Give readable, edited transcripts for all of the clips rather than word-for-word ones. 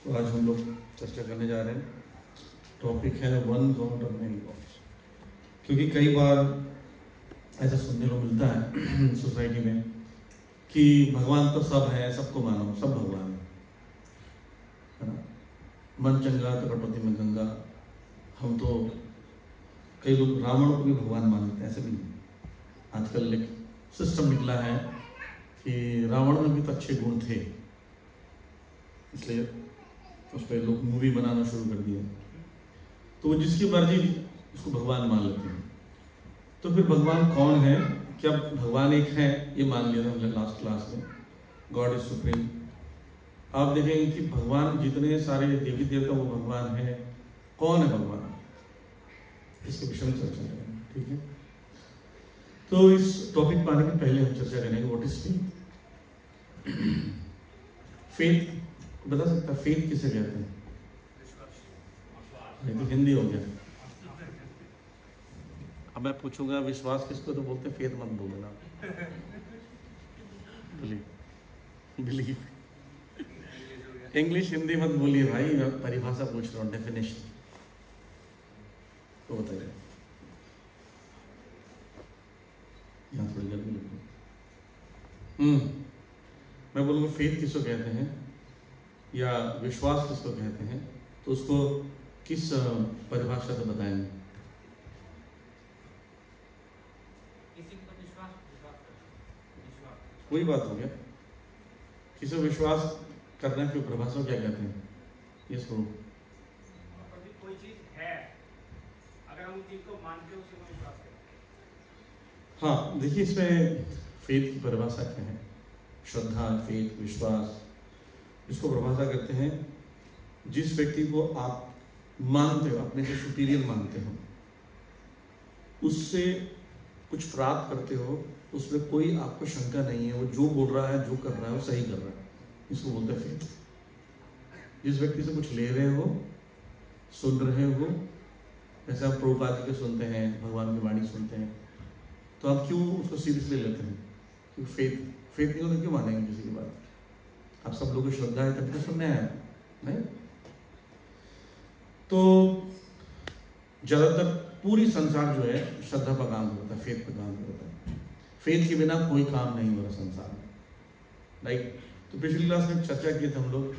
तो आज हम लोग चर्चा करने जा रहे हैं, टॉपिक है वन गॉड और मेनी गॉड्स। क्योंकि कई बार ऐसा सुनने को मिलता है सोसाइटी में कि भगवान तो सब है, सबको मानो, सब भगवान है ना। मन चंगा तो कटौती में गंगा। हम तो कई लोग रावण को भी भगवान मानते हैं, ऐसे भी नहीं। आजकल एक सिस्टम निकला है कि रावण में भी तो अच्छे गुण थे, इसलिए उस पर लोग मूवी बनाना शुरू कर दिया। तो जिसकी मर्जी उसको भगवान मान लेते हैं। तो फिर भगवान कौन है? क्या भगवान एक है? ये मान लिया था हमने लास्ट क्लास में, गॉड इज सुप्रीम। आप देखेंगे कि भगवान जितने सारे देवी देवता वो भगवान है। कौन है भगवान? इसके विषय में चर्चा करेंगे, ठीक है। तो इस टॉपिक पर आने के पहले हम चर्चा करेंगे व्हाट इज फेथ। फेथ बता सकता है फेथ किसे कहते हैं? ये तो हिंदी हो गया। अब मैं पूछूंगा विश्वास किसको, तो बोलते फेथ मत बोलना, बिलीव। इंग्लिश हिंदी मत बोलिए भाई, मैं परिभाषा पूछ रहा हूँ, डेफिनेशन तो बताइए। यहाँ थोड़ी जल्दी लिखो। मैं बोलूँगा फेथ किसको कहते हैं या विश्वास किसको कहते हैं, तो उसको किस परिभाषा से बताएंगे? वही बात हो गया, किसी विश्वास करने की परिभाषा क्या कहते हैं? ये सुनो, कोई चीज है, अगर हम उस चीज को मानते हैं उसे विश्वास करते हैं। हाँ देखिए, इसमें फेथ की परिभाषा क्या है? श्रद्धा, फेथ, विश्वास, इसको परिभाषा करते हैं जिस व्यक्ति को आप मानते हो, अपने से सुपीरियर मानते हो, उससे कुछ प्राप्त करते हो, उसमें कोई आपको शंका नहीं है, वो जो बोल रहा है, जो कर रहा है, वो सही कर रहा है, इसको बोलते हैं फेथ। जिस व्यक्ति से कुछ ले रहे हो, सुन रहे हो, जैसे आप प्रभुपाद जी के सुनते हैं, भगवान की वाणी सुनते हैं, तो आप क्यों उसको सीरियसली लेते हैं? क्योंकि फेथ नहीं हो तो क्यों मानेंगे किसी की बात? आप सब लोगों को श्रद्धा है तभी तो सुनने आए, नहीं? तो ज़्यादातर पूरी संसार जो है श्रद्धा पर काम करता है, फेथ पर काम करता है। फेथ के बिना कोई काम नहीं हो रहा संसार में, राइट। तो पिछली क्लास में चर्चा की थी हम लोग,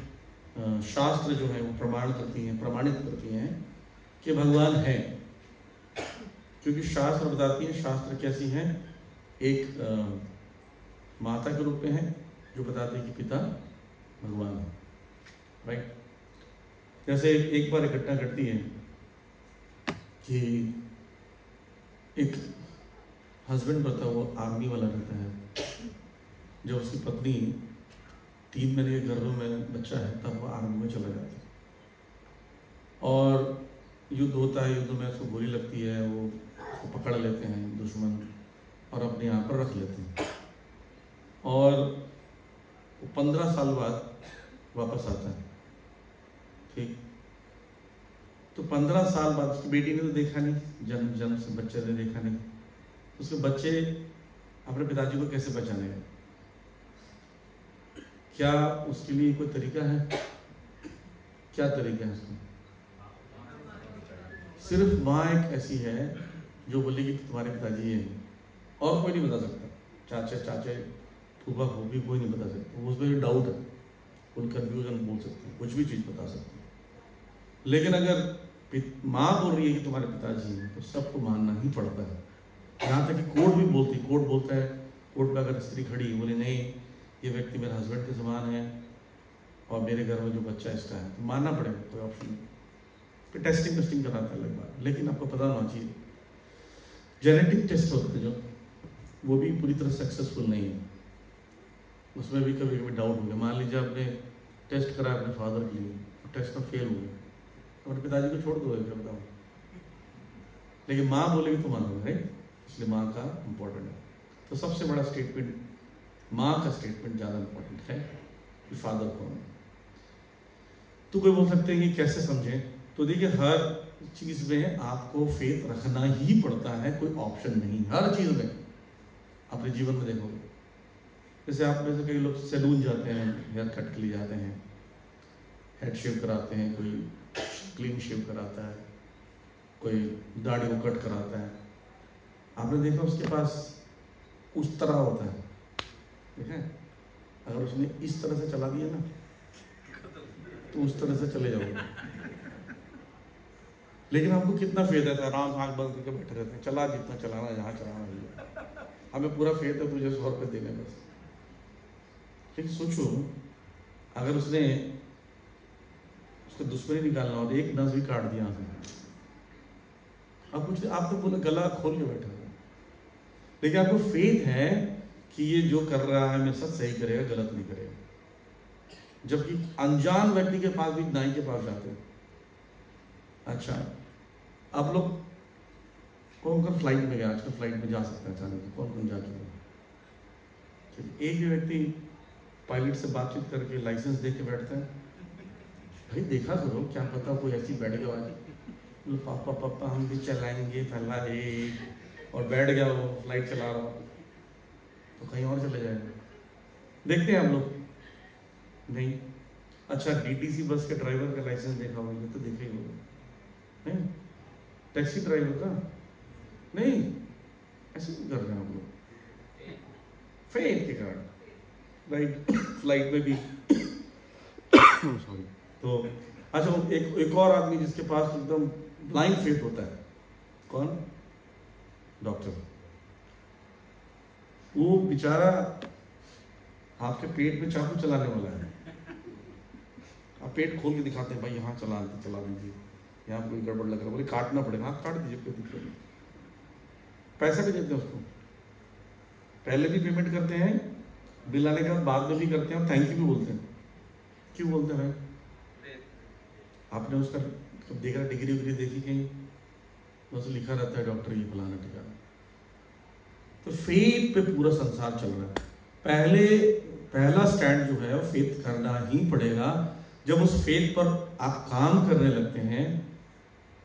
शास्त्र जो है वो प्रमाणित करती हैं कि भगवान है। क्योंकि शास्त्र बताती है, शास्त्र कैसी है? एक माता के रूप में है जो बताती है कि पिता भगवान है, राइट। जैसे एक बार घटना घटती है कि एक हस्बैंड रहता है, वो आर्मी वाला रहता है। जब उसकी पत्नी 3 महीने के गर्भ में बच्चा है, तब वो आर्मी में चला जाता है और युद्ध होता है। युद्ध में उसको गोली लगती है, वो उसको पकड़ लेते हैं दुश्मन और अपने यहाँ पर रख लेते हैं। और वो 15 साल बाद वापस आता है, ठीक। तो 15 साल बाद उसकी बेटी ने तो देखा नहीं, जन्म से बच्चे ने देखा नहीं, उसके बच्चे अपने पिताजी को कैसे पहचानेगा? क्या उसके लिए कोई तरीका है? क्या तरीका है उसका? सिर्फ माँ एक ऐसी है जो बोलेगी कि तुम्हारे पिताजी ये हैं, और कोई नहीं बता सकता। चाचे फूफा फूफी कोई नहीं बता सकता। उसमें डाउट है, कोई कन्फ्यूजन बोल सकते हैं, कुछ भी चीज़ बता सकते हैं। लेकिन अगर माँ बोल रही है कि तुम्हारे पिताजी हैं, तो सबको मानना ही पड़ता है। यहाँ तक कि कोर्ट भी कोर्ट बोलता है, कोर्ट में अगर स्त्री खड़ी बोले नहीं ये व्यक्ति मेरे हस्बैंड के समान है और मेरे घर में जो बच्चा इसका है, तो मानना पड़ेगा, कोई ऑप्शन नहीं। फिर टेस्टिंग कराता है अलग बात। लेकिन आपको पता होना चाहिए जेनेटिक टेस्ट होते हैं जो, वो भी पूरी तरह सक्सेसफुल नहीं है। उसमें भी कभी कभी डाउट हो गया। मान लीजिए आपने टेस्ट करा अपने फादर के लिए, टेस्ट में फेल हो गया, तो अपने पिताजी को छोड़ दो, क्या बताओ। लेकिन माँ बोलेगी तो मानोगे, राइट। इसलिए माँ का इम्पोर्टेंट है। तो सबसे बड़ा स्टेटमेंट, माँ का स्टेटमेंट ज़्यादा इम्पोर्टेंट है कि फादर कौन है। तो कोई बोल सकते हैं कि कैसे समझें? तो देखिए, हर चीज़ में आपको फेथ रखना ही पड़ता है, कोई ऑप्शन नहीं। हर चीज़ में अपने जीवन में देखोगे, जैसे आप में से कई लोग सैलून जाते हैं, हेयर कट के लिए जाते हैं, हेड शेव कराते हैं, कोई क्लीन शेव कराता है, कोई दाढ़ी को कट कराता है। आपने देखा उसके पास उस तरह होता है, ठीक है, अगर उसने इस तरह से चला दिया ना तो उस तरह से चले जाओगे। लेकिन हमको कितना फेद है, आराम से आँख बंद करके बैठे रहते हैं, चला जितना चलाना, जहाँ चलाना है, हमें पूरा फेद है तुझे 100 रुपये देने बस। लेकिन सोचो अगर उसने उसका दुश्मनी निकालना हो, एक नस भी काट दिया आपने, अब कुछ आप तो बोले गला खोल के बैठे हो, लेकिन आपको फेथ है कि ये जो कर रहा है मेरे साथ सही करेगा, गलत नहीं करेगा। जबकि अनजान व्यक्ति के पास भी नाई के पास जाते हैं। अच्छा, आप लोग कौन कौन फ्लाइट में गया? आजकल फ्लाइट में जा सकते हैं अचानक, कौन कौन जा चुके हैं? एक भी व्यक्ति पायलट से बातचीत करके लाइसेंस दे के बैठता है, भाई देखा करो, क्या पता कोई ऐसी बैठ गया आज पापा पापा हम भी चलाएंगे फैला है, और बैठ गया वो फ्लाइट चला रहा तो कहीं और चले जाएंगे। देखते हैं हम लोग नहीं। अच्छा, डीटीसी बस के ड्राइवर का लाइसेंस देखा होगा? तो देखा ही होगा, नहीं? टैक्सी ड्राइवर का नहीं, ऐसे नहीं कर रहे हैं हम लोग फेथ के कारण, राइट? फ्लाइट में भी सॉरी। तो अच्छा, एक और आदमी जिसके पास एकदम ब्लाइंड फेथ होता है, कौन? डॉक्टर। वो बेचारा आपके पेट में चाकू चलाने वाला है, आप पेट खोल के दिखाते हैं, भाई यहाँ चला दीजिए, यहाँ कोई गड़बड़ लग रहा है, बोले काटना पड़ेगा, हाँ काट दीजिए, कोई दिक्कत नहीं। पैसा भी देते हैं उसको, पहले भी पेमेंट करते हैं, बिल आने के बाद में भी करते हैं, और थैंक यू भी बोलते हैं। क्यों बोलते हैं भाई? आपने उसका देखा, डिग्री उग्री देखी कहीं? बस लिखा रहता है डॉक्टर ये फलाना ठिकाना। तो फेथ पे पूरा संसार चल रहा है। पहला स्टैंड जो है वो फेथ करना ही पड़ेगा। जब उस फेथ पर आप काम करने लगते हैं,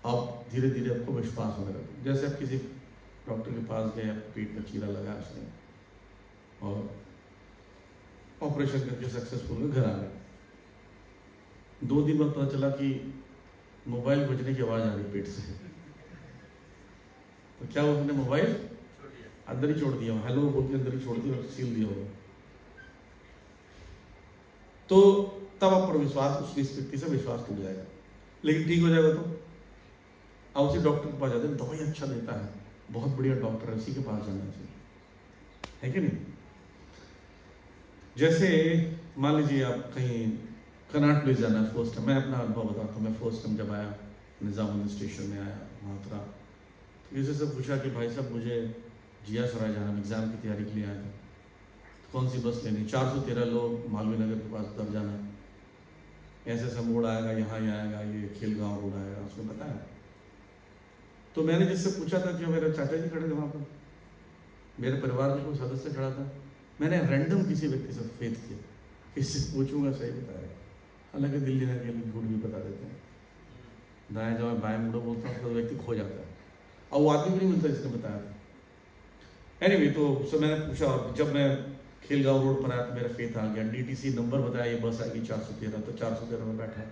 अब धीरे धीरे आपको विश्वास होने लगता है। जैसे आप किसी डॉक्टर के पास गए, पेट में चीरा लगा उसने, और ऑपरेशन करके सक्सेसफुल घर आ गए। 2 दिन बाद पता चला कि मोबाइल बजने की आवाज़ आ रही पेट से। तो क्या उसने मोबाइल अंदर ही छोड़ दिया, हेलो बोल के अंदर ही छोड़ दिया और सील दिया होगा। तो तब आप पर विश्वास, उस व्यक्ति से विश्वास टूट जाएगा। लेकिन ठीक हो जाएगा तो आप उसी डॉक्टर के पास जाते हैं, दवाई अच्छा देता है, बहुत बढ़िया डॉक्टर है, उसी के पास जाना चाहिए, है कि नहीं? जैसे मान लीजिए आप कहीं कनाट प्लेस जाना है फर्स्ट टाइम। मैं अपना अनुभव बताता हूँ। मैं फर्स्ट टाइम जब आया निज़ामुद्दीन स्टेशन में आया मात्रा, तो किसी से पूछा कि भाई साहब मुझे जिया सराय जाना, एग्ज़ाम की तैयारी के लिए आया था, तो कौन सी बस लेनी? 413 लोग मालवीय नगर के पास तब जाना, ऐसे ऐसा मोड़ आएगा, यहाँ ही आएगा, ये खेलगांव रोड आएगा, उसने बताया। तो मैंने जिससे पूछा था कि मेरे चाचा जी खड़े थे वहाँ पर, मेरे परिवार में कोई सदस्य खड़ा था, मैंने रैंडम किसी व्यक्ति से फेथ किया, किसी से पूछूंगा सही बताएगा। हालांकि दिल्ली में के लोग झूठ भी बता देते हैं, दाएं जाओ बाएं मुड़ो बोलता हूँ तो व्यक्ति खो जाता है, और वो आदमी भी नहीं मिलता जिसने बताया था। एनीवे, तो उससे मैंने पूछा, और जब मैं खेलगांव रोड पर आया तो मेरा फेथ आ गया। डीटीसी नंबर बताया, ये बस आएगी 413, तो 413 में बैठा।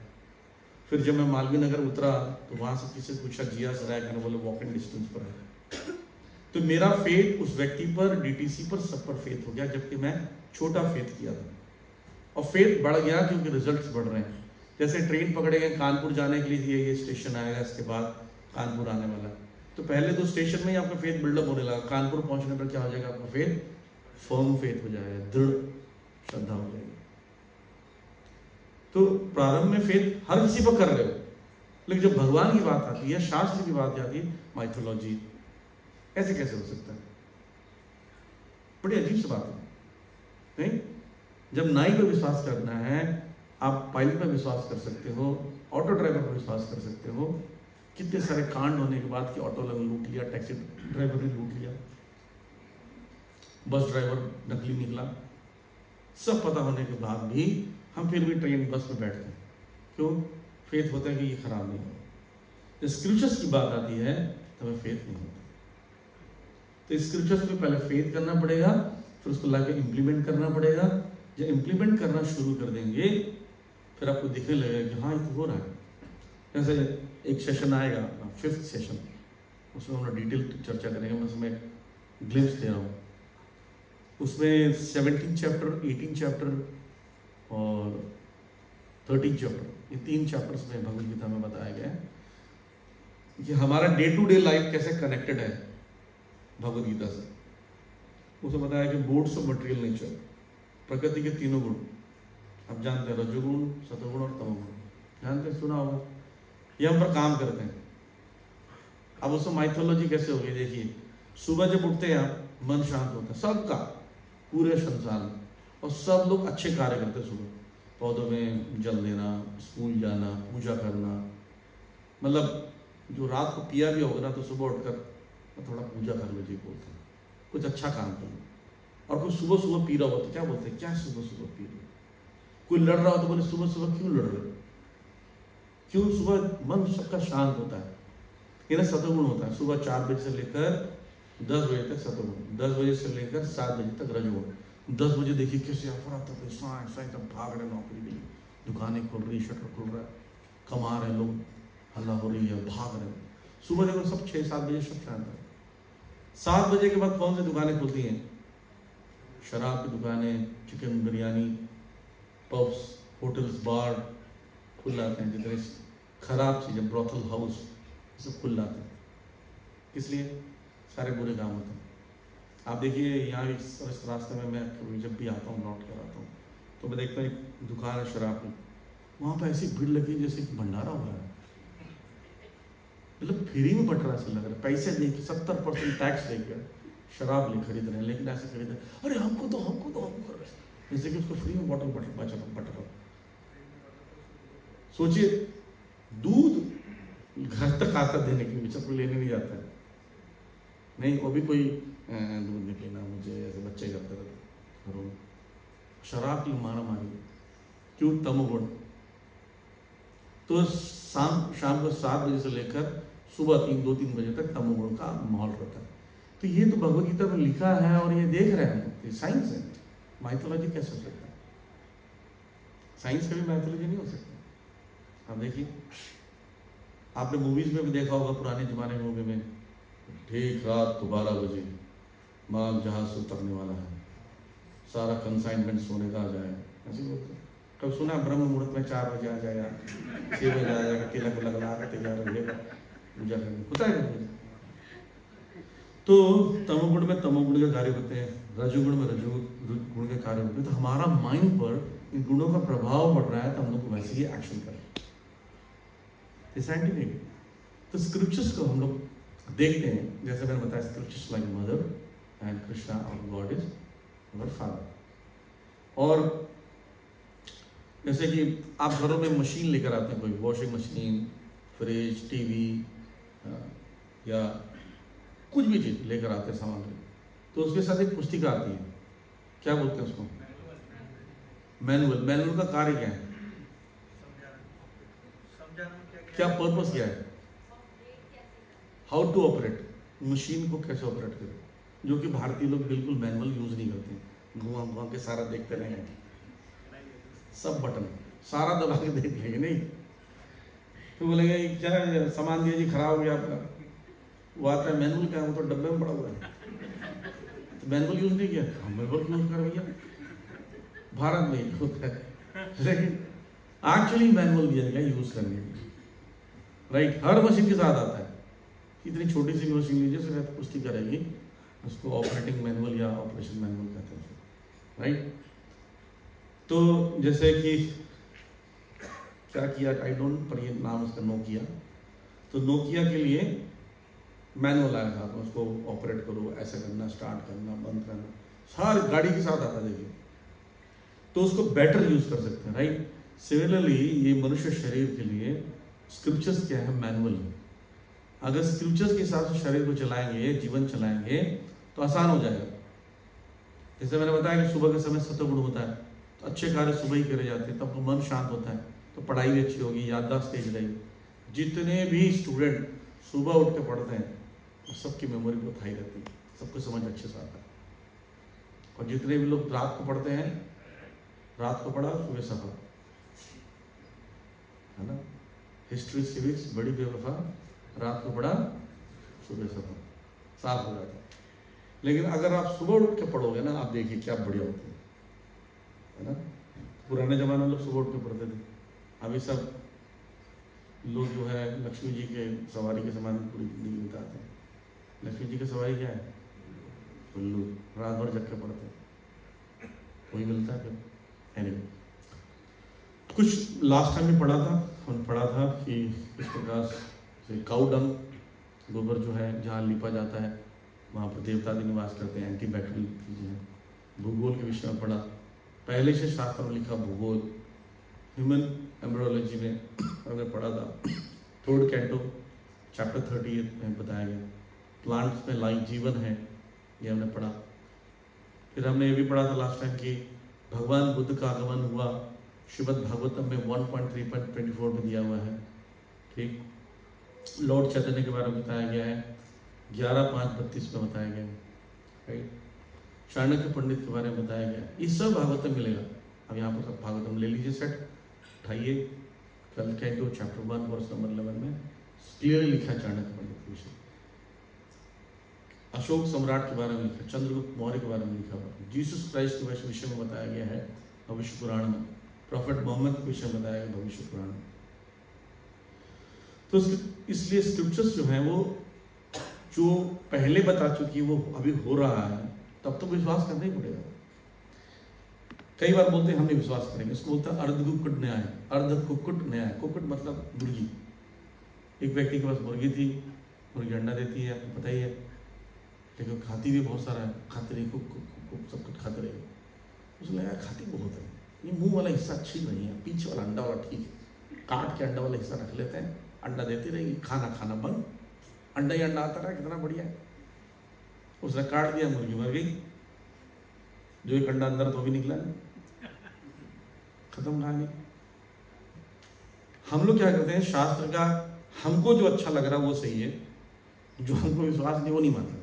फिर जब मैं मालवीय नगर उतरा तो वहाँ से किसी से पूछा जिया सराय का, बोले वॉकिंग डिस्टेंस पर है। तो मेरा फेथ उस व्यक्ति पर, डीटीसी पर, सब पर फेथ हो गया, जबकि मैं छोटा फेथ किया था। और फेथ बढ़ गया क्योंकि रिजल्ट्स बढ़ रहे हैं। जैसे ट्रेन पकड़े गए कानपुर जाने के लिए, ये स्टेशन आएगा, इसके बाद कानपुर आने वाला, तो पहले तो स्टेशन में ही आपका फेथ बिल्डअप होने लगा। कानपुर पहुंचने पर क्या हो जाएगा? आपका फेथ फर्म फेथ हो जाएगा, दृढ़ श्रद्धा हो जाएगी। तो प्रारंभ में फेथ हर किसी पर कर रहे हो, लेकिन जब भगवान की बात आती है, शास्त्र की बात आती है, माइथोलॉजी, ऐसे कैसे हो सकता है? बड़ी अजीब सी बात है, नहीं? जब नाई पर विश्वास करना है, आप पायलट पर विश्वास कर सकते हो, ऑटो ड्राइवर पर विश्वास कर सकते हो। कितने सारे कांड होने के बाद कि ऑटो ने लूट लिया, टैक्सी ड्राइवर ने लूट लिया, बस ड्राइवर नकली निकला, सब पता होने के बाद भी हम फिर भी ट्रेन बस में बैठते हैं। क्यों? फेथ होता है कि ये खराब नहीं हो। जब स्क्रिप्चर्स की बात आती है तो हमें फेथ नहीं होता। तो स्क्रिप्चर्स में पहले फेथ करना पड़ेगा, फिर उसको लाके इम्प्लीमेंट करना पड़ेगा। जब इम्प्लीमेंट करना शुरू कर देंगे फिर आपको दिखने लगेगा कि हाँ ये तो हो रहा है। जैसे एक सेशन आएगा 5th सेशन, उसमें हम लोग डिटेल चर्चा करेंगे, मैं उसमें ग्लिम्स दे रहा हूँ। उसमें 17 चैप्टर, 18 चैप्टर और 13 चैप्टर, ये 3 चैप्टर्स में भगवद गीता में बताया गया है कि हमारा डे टू डे लाइफ कैसे कनेक्टेड है भगवद गीता से। उसे बताया कि बोर्ड्स ऑफ मटेरियल नेचर, प्रकृति के 3 गुण आप जानते हैं, रजोगुण, सतोगुण और तमोगुण, जानते हैं, सुना होगा। ये हम पर काम करते हैं। अब उसमें माइथोलॉजी कैसे होगी देखिए, सुबह जब उठते हैं आप, मन शांत होता है सबका, पूरे संसार में, और सब लोग अच्छे कार्य करते हैं सुबह, पौधों में जल देना, स्कूल जाना, पूजा करना, मतलब जो रात को पिया भी होगा ना तो सुबह उठकर थोड़ा पूजा कर लो जी, बोलते हैं कुछ अच्छा काम कर लो। और कोई सुबह सुबह पी रहा हो तो क्या बोलते हैं, क्या सुबह सुबह पी रहे हो। कोई लड़ रहा हो तो बोले सुबह सुबह क्यों लड़ रहे हो, क्यों, सुबह मन सबका शांत होता है। ये ना सतोगुण होता है, सुबह 4 बजे से लेकर 10 बजे तक सतोगुण, 10 बजे से लेकर 7 बजे तक रजोगुण। 10 बजे देखिए कैसे अफरा तफरी, साए तब भाग रहे नौकरी के लिए, दुकानें खुल रही, शटर खुल रहा है, कमा रहे लोग, हल्ला हो रही है, भाग रहे हैं। सुबह देखो सब 6-7 बजे सब शांत है। 7 बजे के बाद कौन सी दुकानें खुलती हैं, शराब की दुकानें, चिकन बिरयानी, पब्स, होटल्स, बार खुल जाते हैं, जितने खराब चीज़ें, ब्रोथल हाउस, सब खुल जाते हैं। किस लिए, सारे बुरे काम होते हैं। आप देखिए यहाँ इस रास्ते में मैं जब भी आता हूँ, लौट कर आता हूँ, तो मैं देखता हूँ एक दुकान है शराब की, वहाँ पर ऐसी भीड़ लगी जैसे कि भंडारा हो रहा है, मतलब फ्री में बट रहा ऐसा लग रहा है। पैसे देके 70% टैक्स देकर शराब ले खरीद रहे हैं, लेकिन ऐसे खरीद रहे हैं, अरे हमको तो कर रहे हैं, जैसे कि उसको फ्री में बॉटल बट रहा। सोचिए, दूध घर तक आता देने के लिए, सबको लेने नहीं जाता है, नहीं वो भी कोई दूध नहीं पीना मुझे, ऐसे बच्चे करते रहते घरों में। शराब की मारा मारी, क्यों, तमोगुण। तो शाम को 7 बजे से लेकर सुबह 2-3 बजे तक तमोगुण का माहौल रहता है। तो ये तो भगवद गीता में लिखा है और ये देख रहे हैं, ये साइंस है। माइथोलॉजी कैसे हो सकता है, साइंस कभी माइथोलॉजी नहीं हो सकता। आप देखिए, आपने मूवीज में भी देखा होगा, पुराने जमाने में मूवी में, ठीक रात को 12 बजे माल जहाज से उतरने वाला है, सारा कंसाइनमेंट सोने का आ जाएगा, ऐसे बोलते हैं। कब सुना, ब्रह्म मुहूर्त में 4 बजे आ जाएगा, 6 बजे आ जाएगा, तिलक लगा कर तैयार रहिएगा पूजा करने, होता है। तो तमोगुण में तमोगुण के कार्य होते हैं, रजोगुण में रजोगुण के कार्य होते हैं। तो हमारा माइंड पर इन गुणों का प्रभाव पड़ रहा है, तो हम लोग वैसे ही एक्शन करें, साइंटिफिक। तो स्क्रिप्चर्स को हम लोग देखते हैं, जैसे मैंने बताया, scriptures like mother and Krishna और गॉड इज अवर फादर। और जैसे कि आप घरों में मशीन लेकर आते हैं, कोई वॉशिंग मशीन, फ्रिज, टीवी या कुछ भी चीज़ लेकर आते हैं सामान, तो उसके साथ एक पुस्तिका आती है, क्या बोलते हैं उसको, मैनुअल। मैनुअल का कार्य क्या है, क्या पर्पस क्या है, हाउ टू ऑपरेट, मशीन को कैसे ऑपरेट करें, जो कि भारतीय लोग बिल्कुल मैनुअल यूज नहीं करते हैं। घुमा के सारा देखते रहेंगे, सब बटन सारा दबा के देख लेंगे, नहीं तो बोलेंगे क्या सामान दिया जी, खराब हो गया आपका, वो आता है मैनुअल क्या, वो तो डब्बे में पड़ा हुआ है, तो मैनुअल यूज नहीं किया, हम मैनुअल यूज कर भैया, भारत में होता है, लेकिन एक्चुअली मैनुअल दिया गया यूज करने के लिए, राइट। हर मशीन के साथ आता है, इतनी छोटी सी मशीन लीजिए, उसके साथ पुस्तिका रहेगी, उसको ऑपरेटिंग मैनुअल या ऑपरेशन मैनुअल कहते हैं, राइट। तो जैसे कि क्या किया, आई डोंट, पर ये नाम उसका नोकिया, तो नोकिया के लिए मैनुअल आया था, तो उसको ऑपरेट करो, ऐसा करना, स्टार्ट करना, बंद करना, सारी गाड़ी के साथ आता, देखिए, तो उसको बेटर यूज कर सकते हैं, राइट। सिमिलरली ये मनुष्य शरीर के लिए स्क्रिप्चर्स क्या है, मैनुअल है। अगर स्क्रिप्चर्स के हिसाब से शरीर को चलाएंगे, जीवन चलाएंगे, तो आसान हो जाएगा। जैसे मैंने बताया कि सुबह के समय सत्वगुण होता है, तो अच्छे कार्य सुबह ही करे जाते हैं, तब तो मन शांत होता है, तो पढ़ाई भी अच्छी होगी, याददाश्त तेज रहेगी। जितने भी स्टूडेंट सुबह उठ के पढ़ते हैं, तो सबकी मेमोरी बहुत हाई रहती है, सबको समझ अच्छे से आता है। और जितने भी लोग रात को पढ़ते हैं, रात को पढ़ा सुबह सफर, है ना। हिस्ट्री सिविक्स बड़ी बेवफा, रात को बड़ा सुबह सफा, साफ हो जाता है। लेकिन अगर आप सुबह उठ के पढ़ोगे ना, आप देखिए क्या बढ़िया होती है ना। पुराने ज़माने में लोग सुबह उठ के पढ़ते थे, अभी सब लोग जो है लक्ष्मी जी के सवारी के समान पूरी जिंदगी बिताते हैं। लक्ष्मी जी की सवारी क्या है? उल्लू, रात भर जग के पढ़ते हैं, वही मिलता है फिर। एनीवे, कुछ लास्ट टाइम में पढ़ा था, हमने पढ़ा था कि इस प्रकार से काऊ डंग, गोबर जो है जहाँ लिपा जाता है वहाँ पर देवता भी निवास करते हैं, एंटी बैक्टीरियल चीज़ें हैं। भूगोल के विषय में पढ़ा, पहले से शास्त्र में लिखा भूगोल, ह्यूमन एम्ब्रियोलॉजी में हमने पढ़ा था, 3rd कैंटो चैप्टर 38 में बताया गया। प्लांट्स में लाइफ जीवन है, ये हमने पढ़ा। फिर हमने ये भी पढ़ा था लास्ट टाइम कि भगवान बुद्ध का आगमन हुआ, श्रीमद् भागवतम में 1.3.24 में दिया हुआ है। ठीक, लॉर्ड चैतन्य के बारे में बताया गया है, 11.5.32 में बताया गया है। राइट, चाणक्य पंडित के बारे में बताया गया। इस सब भागवतम मिलेगा। अब यहाँ पर सब भागवतम ले लीजिए, सेट उठाइए, कल कैंटो चैप्टर 1 वर्स नंबर 11 में क्लियरली लिखा है चाणक्य पंडित के विषय। अशोक सम्राट के बारे में लिखा, चंद्रगुप्त मौर्य के बारे में लिखा हुआ, जीसस क्राइस्ट के विषय में बताया गया है भविष्य पुराण में, प्रॉफेट मोहम्मद के विषय में बताया गया भविष्य पुराण में। तो इसलिए स्क्रिप्चर्स जो हैं वो जो पहले बता चुकी है वो अभी हो रहा है, तब तो विश्वास करना ही पड़ेगा। कई बार बोलते हैं हम नहीं विश्वास करेंगे, इसको बोलता है अर्ध कुक्कुट न्याय। अर्ध कुक्कुट न्याय, कुक्कुट मतलब मुर्गी। एक व्यक्ति के पास मुर्गी थी, मुर्गी अंडा देती है, आपको पता ही है, लेकिन खाती भी बहुत सारा है, खाते रही सब कुछ खाते रही। उसने लगा खाती बहुत है, ये मुंह वाला हिस्सा अच्छी नहीं है, पीछे वाला अंडा वाला ठीक है, काट के अंडा वाला हिस्सा रख लेते हैं, अंडा देती रहेगी, खाना खाना बंद, अंडा ही अंडा आता रहा, कितना बढ़िया है। उसने काट दिया, मुर्गी मर गई, जो एक अंडा अंदर तो भी निकला नहीं, खत्म कहानी। हम लोग क्या करते हैं, शास्त्र का हमको जो अच्छा लग रहा है वो सही है, जो हमको विश्वास नहीं वो नहीं मानते।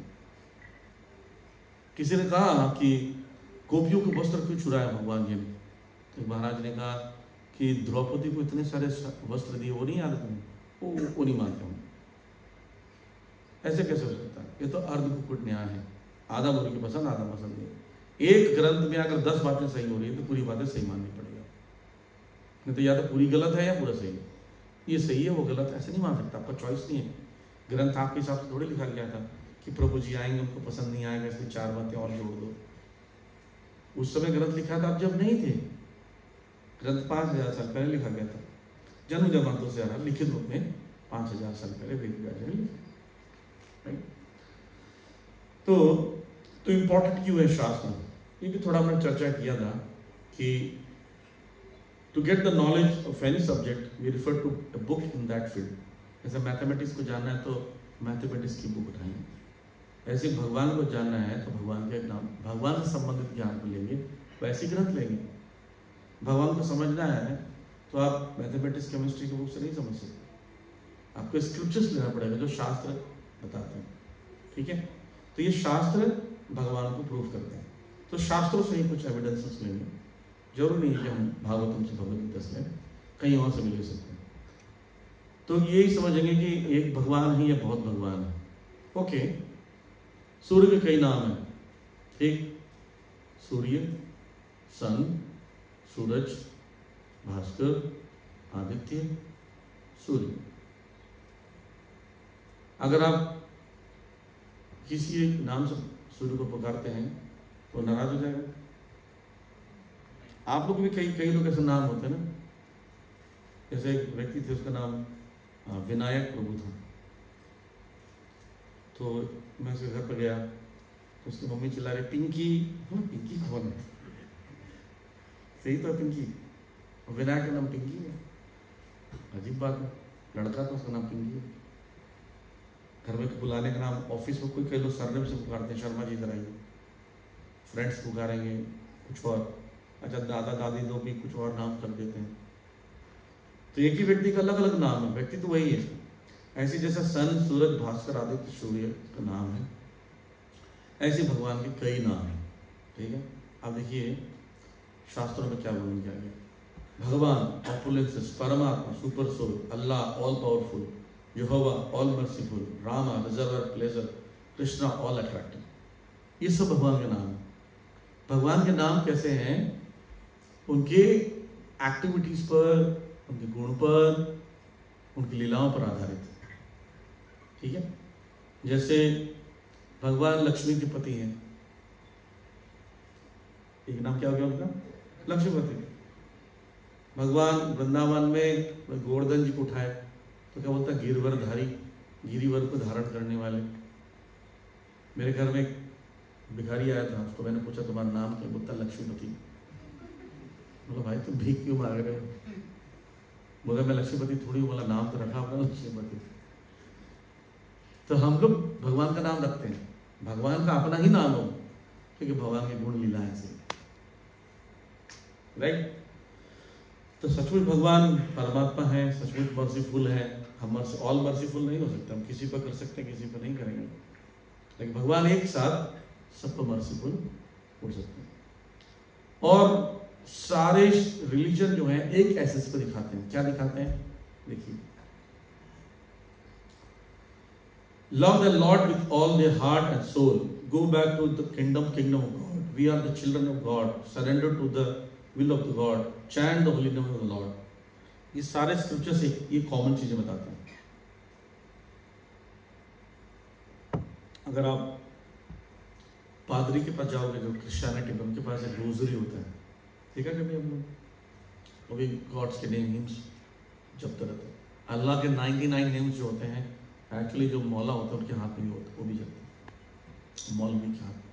किसी ने कहा कि गोपियों के वस्त्र क्यों चुराया भगवान जी ने, तो महाराज ने कहा कि द्रौपदी को इतने सारे वस्त्र दिए, वो नहीं याद तुम्हें, वो नहीं मानते हम। ऐसे कैसे हो सकता है? ये तो अर्ध कुक्कुट न्याय है, आधा मुर्गी पसंद आधा पसंद नहीं। एक ग्रंथ में अगर 10 बातें सही हो रही है तो पूरी बातें सही माननी पड़ेगा, नहीं तो या तो पूरी गलत है या पूरा सही है। ये सही है वो गलत, ऐसे नहीं मान सकता, आपका चॉइस नहीं है। ग्रंथ आपके हिसाब से थोड़ी लिखा गया था कि प्रभु जी आएंगे, उनको पसंद नहीं आएगा इसलिए 4 बातें और जोड़ दो। उस समय ग्रंथ लिखा था, आप जब नहीं थे, ग्रंथ 5000 साल पहले लिखा गया था, जन्म जमानतों से आ रहा, लिखित रूप में 5000 साल पहले वेद व्यास ने लिखा। तो इम्पोर्टेंट क्यों है शास्त्र? ये भी थोड़ा हमने चर्चा किया था कि to get the knowledge of any subject we refer to a book in that field. जैसे मैथमेटिक्स को जानना है तो मैथमेटिक्स की बुक उठाएंगे, ऐसे भगवान को जानना है तो भगवान के नाम, भगवान से संबंधित ज्ञान को लेंगे, वैसे ग्रंथ लेंगे। भगवान को समझना है तो आप मैथमेटिक्स केमिस्ट्री की बुक से नहीं समझ सकते, आपको स्क्रिप्चर्स लेना पड़ेगा जो शास्त्र बताते हैं। ठीक है, तो ये शास्त्र भगवान को प्रूव करते हैं, तो शास्त्रों से ही कुछ एविडेंसेस लेंगे। जरूर नहीं है कि हम भागवतम से भगवद्गीता से लें, कहीं और से भी ले सकते हैं। तो यही समझेंगे कि एक भगवान है या बहुत भगवान है। ओके, सूर्य के कई नाम हैं, ठीक, सूर्य, सन, सूरज, भास्कर, आदित्य, सूर्य। अगर आप किसी एक नाम से सूर्य को पुकारते हैं तो नाराज हो जाएगा। आप लोग भी कई लोग ऐसे नाम होते हैं ना, जैसे एक व्यक्ति थे, उसका नाम विनायक प्रभु था। तो मैं उसके घर पर गया तो उसकी मम्मी चिल्ला रही, पिंकी। पिंकी कौन है? सही तो पिंकी, विनायक का नाम पिंकी है, अजीब बात है, लड़का तो उसका नाम पिंकी है। घर में बुलाने का नाम, ऑफिस में कोई कई लोग सरनेम से पुकारते हैं, शर्मा जी इधर आइए, फ्रेंड्स पुकारेंगे कुछ और, अच्छा दादा दादी लोग भी कुछ और नाम कर देते हैं। तो एक ही व्यक्ति का अलग अलग नाम है, व्यक्ति तो वही है। ऐसे जैसे सन, सूरज, भास्कर, आदित्य, सूर्य का नाम है, ऐसे भगवान के कई नाम हैं। ठीक है, अब देखिए शास्त्रों में क्या बोल दिया गया। भगवान ऑपुलेंसेस, परमात्मा सुपर सोल, अल्लाह all powerful, Jehovah all merciful, Rama reservoir pleasure, Krishna all attractive, ये सब भगवान के नाम हैं। भगवान के नाम कैसे हैं? उनके एक्टिविटीज पर, उनके गुण पर, उनकी लीलाओं पर आधारित है। ठीक है, जैसे भगवान लक्ष्मी के पति हैं, एक नाम क्या हो गया उनका? लक्ष्मीपति। भगवान वृंदावन में गोवर्धन जी को उठाए तो क्या बोलता है? गिरवरधारी, गिरिवर को धारण करने वाले। मेरे घर में एक भिखारी आया था, उसको मैंने पूछा तुम्हारा नाम क्या? बोलता लक्ष्मीपति। बोला भाई तुम भीख क्यों मांग रहे हो? बोला मैं लक्ष्मीपति थोड़ी, बोला नाम तो रखा अपना लक्ष्मीपति। तो हम लोग भगवान का नाम रखते हैं, भगवान का अपना ही नाम हो, क्योंकि भगवान के गुण लीलाएं से, राइट। तो सचमुच भगवान परमात्मा है, सचमुच मर्सीफुल है। हम ऑल मर्सीफुल नहीं हो सकते, हम किसी पर कर सकते हैं, किसी पर नहीं करेंगे, लेकिन भगवान एक साथ सब पर मर्सीफुल हो सकते हैं। और सारे रिलीजन जो है एक एसेंस पर दिखाते हैं। क्या दिखाते हैं? देखिए, love the Lord with all their heart and soul, go back to the kingdom of God, we are the children of God, surrender to the will of the God, chant the holy name of the Lord. ये सारे scripture से ये common चीजें बताते हैं। अगर आप पादरी के पास जाओगे, जो क्रिश्चियनिटी में, उनके पास एक रोजरी होता है, ठीक है, कभी हम लोग वो भी गॉड्स के नेम हिम्स जपते रहते हैं। अल्लाह के 99 नेम्स जो होते हैं, एक्चुअली जो मौला होता है उनके हाथ में ही होता है, वो भी जपते हैं, मौलवी के हाथ में।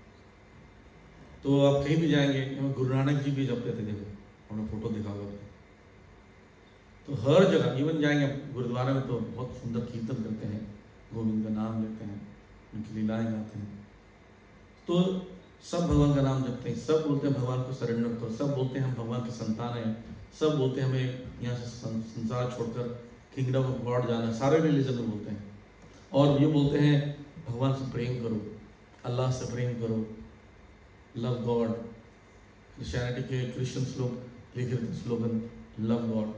तो आप कहीं भी जाएंगे, गुरु नानक जी भी जपते थे, देखो उन्हें फोटो दिखाओगे तो हर जगह, इवन जाएंगे गुरुद्वारा में तो बहुत सुंदर कीर्तन करते हैं, गोविंद का नाम लेते हैं, उनकी लीलाएं गाते हैं। तो सब भगवान का नाम जपते हैं, सब बोलते हैं भगवान को सरेंडर करो, सब बोलते हैं हम भगवान के संतान हैं, सब बोलते हैं हमें यहाँ से संसार छोड़कर किंगडम ऑफ गॉड जाना है, सारे रिलीजन में बोलते हैं। और ये बोलते हैं भगवान से प्रेम करो, अल्लाह से प्रेम करो, लव गॉड। क्रिश्चियनिटी के क्रिश्चियंस लोग लिख रहे थे स्लोगन, लव गॉड।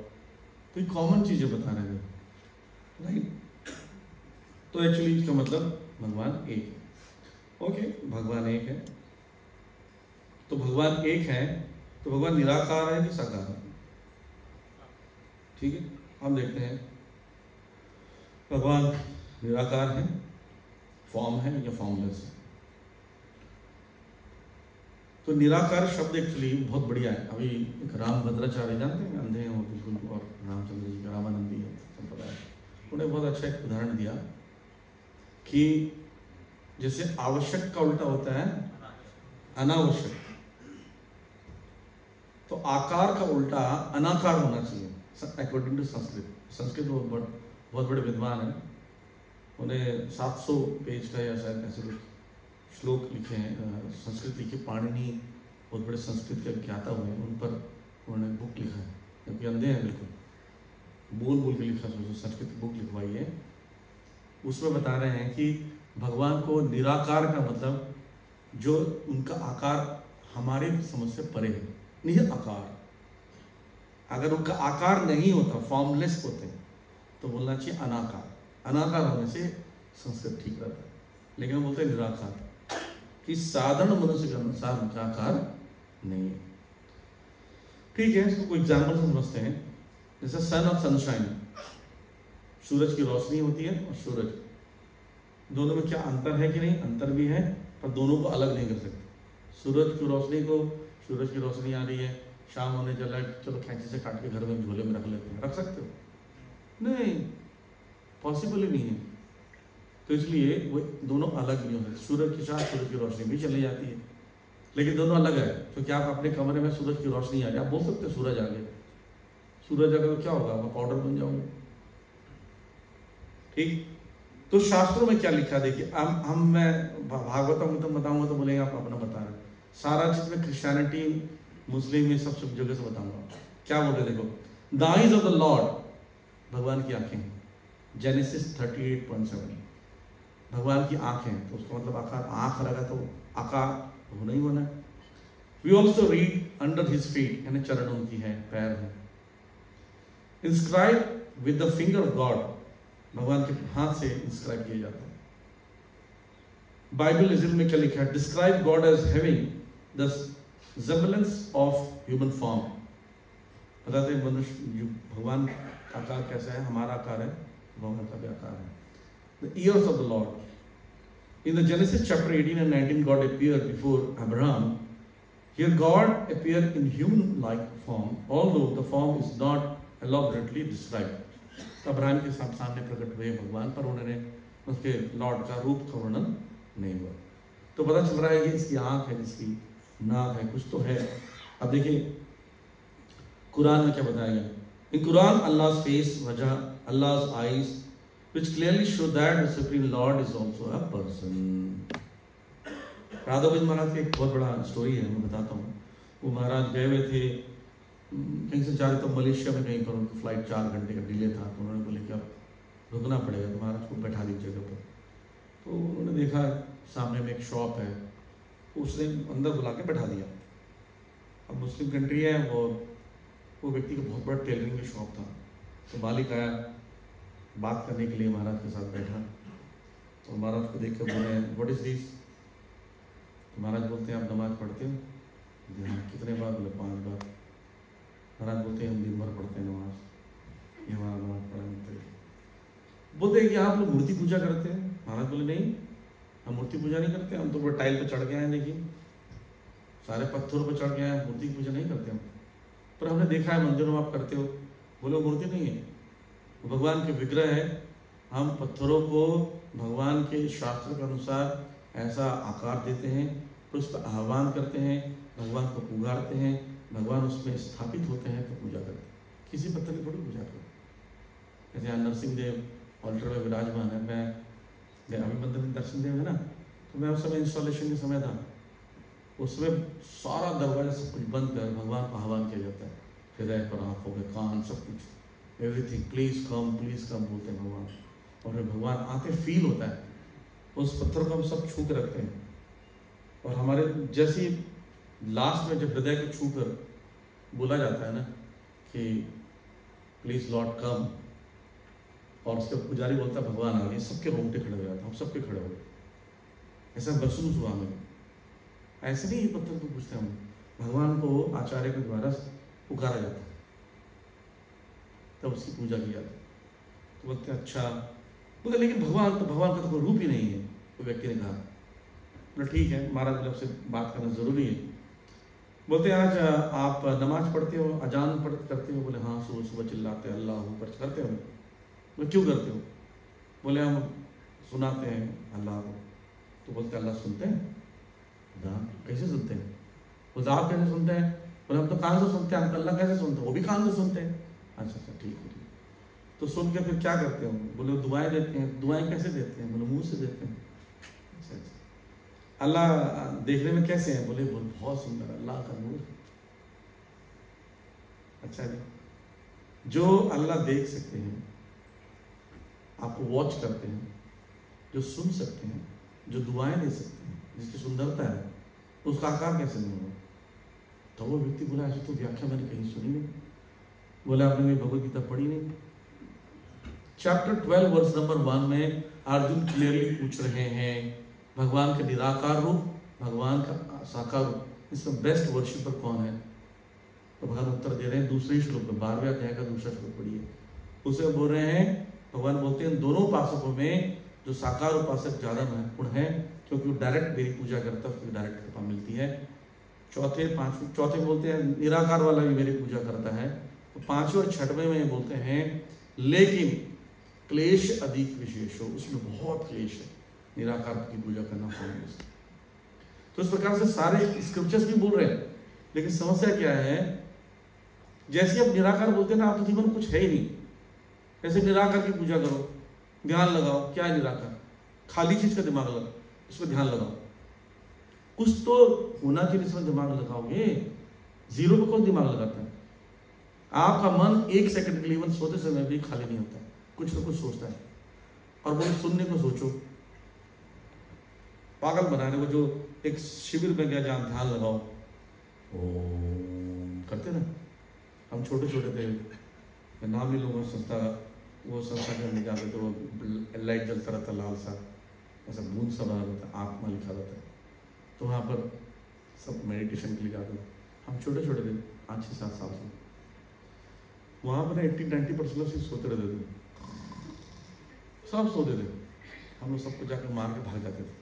तो ये कॉमन चीज़ें बता रहे हैं, राइट। तो एक्चुअली इसका मतलब भगवान एक है। ओके, भगवान एक है। तो भगवान एक है, तो भगवान निराकार है कि साकार है? ठीक है, हम देखते हैं भगवान निराकार है, फॉर्म है या फॉर्मलेस है। तो निराकार शब्द एक्चुअली बहुत बढ़िया है। अभी एक रामभद्राचार्य जानते हैं, अंधे हैं वो बिल्कुल, और रामचंद्र जी का रामानंदी है संप्रदाय, उन्हें बहुत अच्छा एक उदाहरण दिया कि जैसे आवश्यक का उल्टा होता है अनावश्यक, तो आकार का उल्टा अनाकार होना चाहिए अकॉर्डिंग टू संस्कृत। संस्कृत वो बहुत बड़े विद्वान हैं, उन्हें 700 पेज का या शायद ऐसे कुछ श्लोक लिखे हैं, संस्कृत लिखे, पाणिनि बहुत बड़े संस्कृत के ज्ञाता हुए हैं, उन पर उन्होंने बुक लिखा है, जबकि अंधे हैं बिल्कुल, बोल बोल के लिखा, संस्कृत बुक लिखवाई है। उसमें बता रहे हैं कि भगवान को निराकार का मतलब जो उनका आकार हमारे समझ से परे है, निहित आकार। अगर उनका आकार नहीं होता, फॉर्मलेस होते, तो बोलना चाहिए अनाकार। अनाकार होने से संस्कृत ठीक रहता है, लेकिन हम बोलते हैं निराकार, कि साधारण मनुष्य के अनुसार उनका आकार नहीं है। ठीक है, इसको कोई एग्जाम्पल समझते हैं। जैसे सन और सनशाइन, सूरज की रोशनी होती है और सूरज, दोनों में क्या अंतर है कि नहीं? अंतर भी है, पर दोनों को अलग नहीं कर सकते। सूरज की रोशनी को, सूरज की रोशनी आ रही है, शाम होने चला, चलो कैंची से काट के घर में झोले में रख लेते हैं, रख सकते हो? नहीं, पॉसिबल ही नहीं है। तो इसलिए वो दोनों अलग नहीं हो सकते। सूरज के साथ सूरज की रोशनी भी चली जाती है, लेकिन दोनों अलग है। तो क्या आप अपने कमरे में सूरज की रोशनी आ जाए, आप बोल सकते हो सूरज आ गया? सूरज अगर तो क्या होगा, आप पाउडर बन जाओगे। ठीक, तो शास्त्रों में क्या लिखा देखिए, मैं भागवतम में तो बताऊंगा तो बोलेंगे आप अपना बता रहे। सारा चीज में क्रिश्चियनिटी, मुस्लिम, ये सब जगह से बताऊंगा। क्या बोल रहे देखो, the eyes of the Lord, भगवान की आंखें, जेनेसिस 38:7, भगवान की आंखें, तो उसका मतलब आकार, आंख लगा तो आकार होना ही होना है। We also read under his feet, यानी चरण उनकी है, पैर है, inscribe with the finger of God, भगवान के हाथ से इंस्क्राइब किया जाता है। बाइबलिज्म में क्या लिखा है? Describe God as having the semblance of human form. बताते हैं मनुष्य भगवान का आकार कैसा है? हमारा आकार है, भगवान का भी आकार है। The years of the Lord. In the genesis chapter 18 and 19 God appeared before Abraham. Here God appeared in human-like form, although the form is not elaborately described. तो अब्राहम के सामने प्रकट हुए भगवान, पर उन्होंने उसके लॉर्ड का रूप का वर्णन नहीं हुआ। तो पता चल रहा है कि इसकी आंख है, इसकी नाक है, कुछ तो है। अब देखिए कुरान में क्या बताया गया। इन कुरान अल्लाह's face, वजह, अल्लाह's eyes, which clearly show that the supreme Lord is also a person. Radha Govind महाराज की एक बहुत बड़ा स्टोरी है, मैं बताता हूँ। वो महाराज गए हुए थे कहीं से जा रहे, तो मलेशिया में कहीं पर उनकी फ्लाइट 4 घंटे का डिले था, तो उन्होंने बोले कि अब रुकना पड़ेगा, तो महाराज को बैठा दी जगह पर। तो उन्होंने देखा सामने में एक शॉप है, उसने अंदर बुला के बैठा दिया। अब मुस्लिम कंट्री है, वो व्यक्ति का बहुत बड़ा टेलरिंग का शॉप था। तो मालिक आया बात करने के लिए, महाराज के साथ बैठा, तो महाराज को देख कर बोले व्हाट इज दिस? तो महाराज बोलते हैं आप नमाज पढ़ते हो? जी हाँ। कितने बार? बोले 5 बार। महाराज बोलते हैं हम दिन भर पढ़ते हैं नमाज, ये हमारा नमाज पढ़ने तरीका। बोलते हैं कि आप लोग मूर्ति पूजा करते हैं? महाराज बोले नहीं, हम मूर्ति पूजा नहीं करते, हम तो वो टाइल पे चढ़ गए हैं, देखिए सारे पत्थरों पे चढ़ गए हैं, मूर्ति पूजा नहीं करते हम। पर हमने देखा है मंदिरों में आप करते हो। बोले मूर्ति नहीं है, वो भगवान के विग्रह है। हम पत्थरों को भगवान के शास्त्र के अनुसार ऐसा आकार देते हैं, फिर उस पर आह्वान करते हैं, भगवान को पुकारते हैं, भगवान उसमें स्थापित होते हैं तो पूजा करते हैं। किसी पत्थर की थोड़ी पूजा करते। जैसे यहाँ नरसिंह देव ऑल्टर में विराजमान है, मैं अभी मंदिर में दर्शन देव है ना, तो मैं उस समय इंस्टॉलेशन के समय था, उसमें सारा दरवाजा सब कुछ बंद कर भगवान का आह्वान किया जाता है। हृदय पर, आँखों में, कान, सब कुछ, एवरीथिंग, प्लीज कम बोलते हैं भगवान। और फिर भगवान आते फील होता है, उस पत्थर को हम सब छू कर रखते हैं। और हमारे जैसे लास्ट में जब हृदय को छू कर बोला जाता है ना कि प्लीज लॉर्ड कम, और उसके पुजारी बोलता है भगवान आ गए, सबके रोंगटे खड़े हो जाते हैं, हम सबके खड़े हो गए। ऐसा महसूस हुआ हमें। ऐसे नहीं ये पत्थर को पूछते हम, भगवान को आचार्य के द्वारा पुकारा जाता है, तब उसकी पूजा की जाती है। तो बोलते अच्छा, बोलते लेकिन भगवान का तो कोई रूप ही नहीं है। तो व्यक्ति ने कहा बोला ठीक है, महाराज बोले आपसे बात करना जरूरी है। बोलते आज आप नमाज पढ़ते हो, अजान करते हो? बोले हाँ, सुबह सुबह चिल्लाते हैं अल्लाह ऊपर करते हो। बोले क्यों करते हो? बोले हम सुनाते हैं अल्लाह को। तो बोलते अल्लाह सुनते हैं? कैसे सुनते हैं? बोलते आप कैसे सुनते हैं? बोले हम तो कान से सुनते हैं। हम अल्लाह कैसे सुनते हैं? वो भी कान से सुनते हैं। अच्छा ठीक है। तो सुन के फिर क्या करते हो? बोले दुआएं देते हैं। दुआएं कैसे देते हैं? बोले मुंह से देते हैं। अच्छा। अल्लाह देखने में कैसे हैं? बोले बहुत सुंदर, अल्लाह का नूर। अच्छा जी, जो अल्लाह देख सकते हैं, आपको वॉच करते हैं, जो सुन सकते हैं, जो दुआएं दे सकते हैं, जिसकी सुंदरता है, तो उसका आकार कैसे नहीं होगा? तो वो व्यक्ति बोला ऐसी तो व्याख्या मैंने कहीं सुनी नहीं। बोले आपने मेरी भगवद गीता पढ़ी नहीं? चैप्टर 12 वर्स नंबर 1 में अर्जुन क्लियरली पूछ रहे हैं भगवान का निराकार रूप, भगवान का साकार रूप, इसमें बेस्ट वर्शिपर कौन है? तो भगवान उत्तर दे रहे हैं दूसरे श्लोक में, 12वें अध्याय का दूसरा श्लोक पढ़िए। उसे बोल रहे हैं, भगवान बोलते हैं दोनों उपासकों में जो साकार उपासक ज्यादा महत्वपूर्ण है, क्योंकि वो डायरेक्ट मेरी पूजा करता है, उसको डायरेक्ट कृपा मिलती है। चौथे बोलते हैं निराकार वाला भी मेरी पूजा करता है। तो 5वें और 6वें में बोलते हैं लेकिन क्लेश अधिक विशेष हो, उसमें बहुत क्लेश है निराकार की पूजा करना पड़ेगा। तो इस प्रकार से सारे स्क्रिप्चर्स भी बोल रहे हैं, लेकिन समस्या क्या है, जैसे आप निराकार बोलते हैं ना, आपके जीवन में कुछ है ही नहीं। जैसे निराकार की पूजा करो, ध्यान लगाओ, क्या है निराकार? खाली चीज का दिमाग लगाओ, उस पर ध्यान लगाओ। कुछ तो होना चाहिए जिसमें दिमाग लगाओगे। जीरो पे कौन दिमाग लगाता है? आपका मन 1 सेकंड के लिए इवन सोते समय भी खाली नहीं होता, कुछ ना कुछ सोचता है। और वो सुनने को सोचो, पागल बना रहे वो जो एक शिविर में गया जहाँ ध्यान लगाओ, ओ करते ना, हम छोटे छोटे थे मैं नाम नहीं लूँगा संस्था का, वो संस्था के अंदर जाते तो वो लाइट जलता रहता लाल सा, ऐसा बूंद सा बना रहता, आत्मा लिखा रहता है। तो वहाँ पर सब मेडिटेशन के लिए जाते थे। हम छोटे छोटे थे, 5-6-7 साल से। वहाँ पर 80-90% लोग सिर्फ सोते रहते थे, सब सोते थे। हम लोग सबको जाकर मार के भाग जाते थे,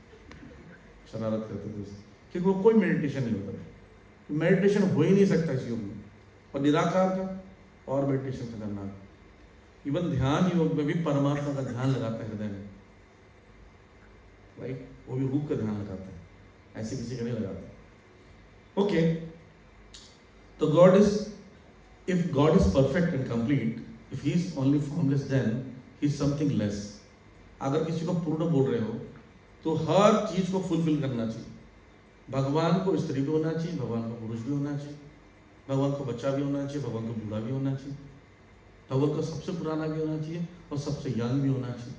शरारत करते थे उससे, क्योंकि वो कोई मेडिटेशन नहीं होता था। मेडिटेशन हो ही नहीं सकता इस योग में, और निराकार का और मेडिटेशन खतरनाक। इवन ध्यान योग में भी परमात्मा का ध्यान लगाता है हृदय में, राइट, वो भी रूप का ध्यान लगाता है, ऐसे किसी का नहीं लगाता। ओके, तो God is, if God is perfect and complete, if he is only formless, then he is something less. अगर किसी को पूर्ण बोल रहे हो तो हर चीज को फुलफिल करना चाहिए। भगवान को स्त्री भी होना चाहिए, भगवान को पुरुष भी होना चाहिए, भगवान को बच्चा भी होना चाहिए, भगवान को बूढ़ा भी होना चाहिए, भगवान को सबसे पुराना भी होना चाहिए और सबसे यंग भी होना चाहिए।